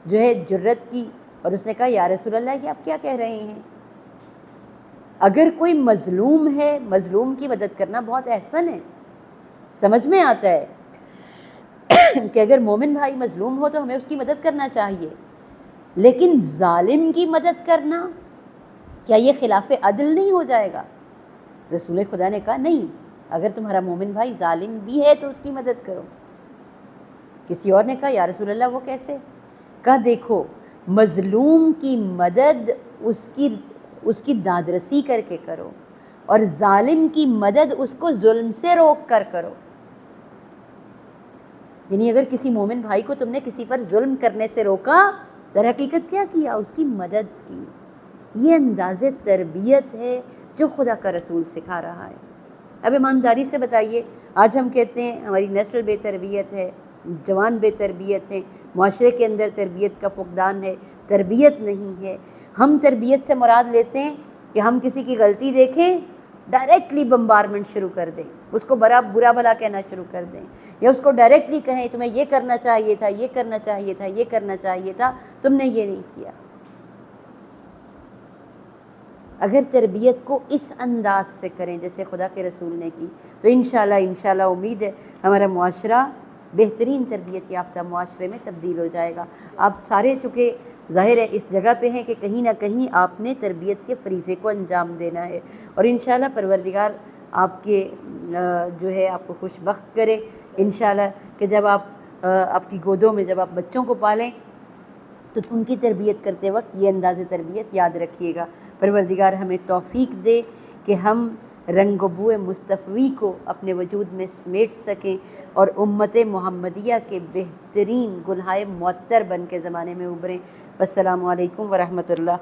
جو ہے جرت کی اور اس نے کہا یا رسول اللہ کہ آپ کیا کہہ رہے ہیں، اگر کوئی مظلوم ہے، مظلوم کی مدد کرنا بہت احسن ہے، سمجھ میں آتا ہے کہ اگر مومن بھائی مظلوم ہو تو ہمیں اس کی مدد کرنا چاہیے، لیکن ظالم کی مدد کرنا کیا یہ خلاف عدل نہیں ہو جائے گا؟ رسول خدا نے کہا نہیں، اگر تمہارا مومن بھائی ظالم بھی ہے تو اس کی مدد کرو. کسی اور نے کہا یا رسول اللہ وہ کیسے؟ کہا دیکھو مظلوم کی مدد اس کی دادرسی کر کے کرو، اور ظالم کی مدد اس کو ظلم سے روک کر کرو۔ یعنی اگر کسی مومن بھائی کو تم نے کسی پر ظلم کرنے سے روکا، در حقیقت کیا کیا؟ اس کی مدد کی۔ یہ انداز تربیت ہے جو خدا کا رسول سکھا رہا ہے۔ اب ایمانداری سے بتائیے، آج ہم کہتے ہیں ہماری نسل بے تربیت ہے، جوان بے تربیت ہیں، معاشرے کے اندر تربیت کا فقدان ہے، تربیت نہیں ہے۔ ہم تربیت سے مراد لیتے ہیں کہ ہم کسی کی غلطی دیکھیں ڈائریکٹلی بمبارمنٹ شروع کر دیں، اس کو برا بھلا کہنا شروع کر دیں، یا اس کو ڈائریکٹلی کہیں تمہیں یہ کرنا چاہیے تھا، یہ کرنا چاہیے تھا، یہ کرنا چاہیے تھا، تم نے یہ نہیں کیا۔ اگر تربیت کو اس انداز سے کریں جیسے خدا کے رسول نے کی، تو انشاءاللہ امید ہے ہمارا معاشرہ بہترین تربیت یافتہ معاشرے میں تبدیل ہو جائے گا۔ آپ سارے چونکہ ظاہر ہے اس جگہ پہ ہیں کہ کہیں نہ کہیں آپ نے تربیت کے فریضے کو انجام دینا ہے، اور انشاءاللہ پروردگار آپ کے جو ہے آپ کو خوش بخت کرے انشاءاللہ کہ جب آپ آپ کی گودوں میں جب آپ بچوں کو پالیں تو ان کی تربیت کرتے وقت یہ انداز تربیت یاد رکھیے گا۔ پروردگار ہمیں توفیق دے کہ ہم رنگ و بو مصطفی کو اپنے وجود میں سمیٹ سکیں اور امت محمدیہ کے بہترین گلہائے معطر بن کے زمانے میں ابھریں۔ السلام علیکم ورحمۃ اللہ۔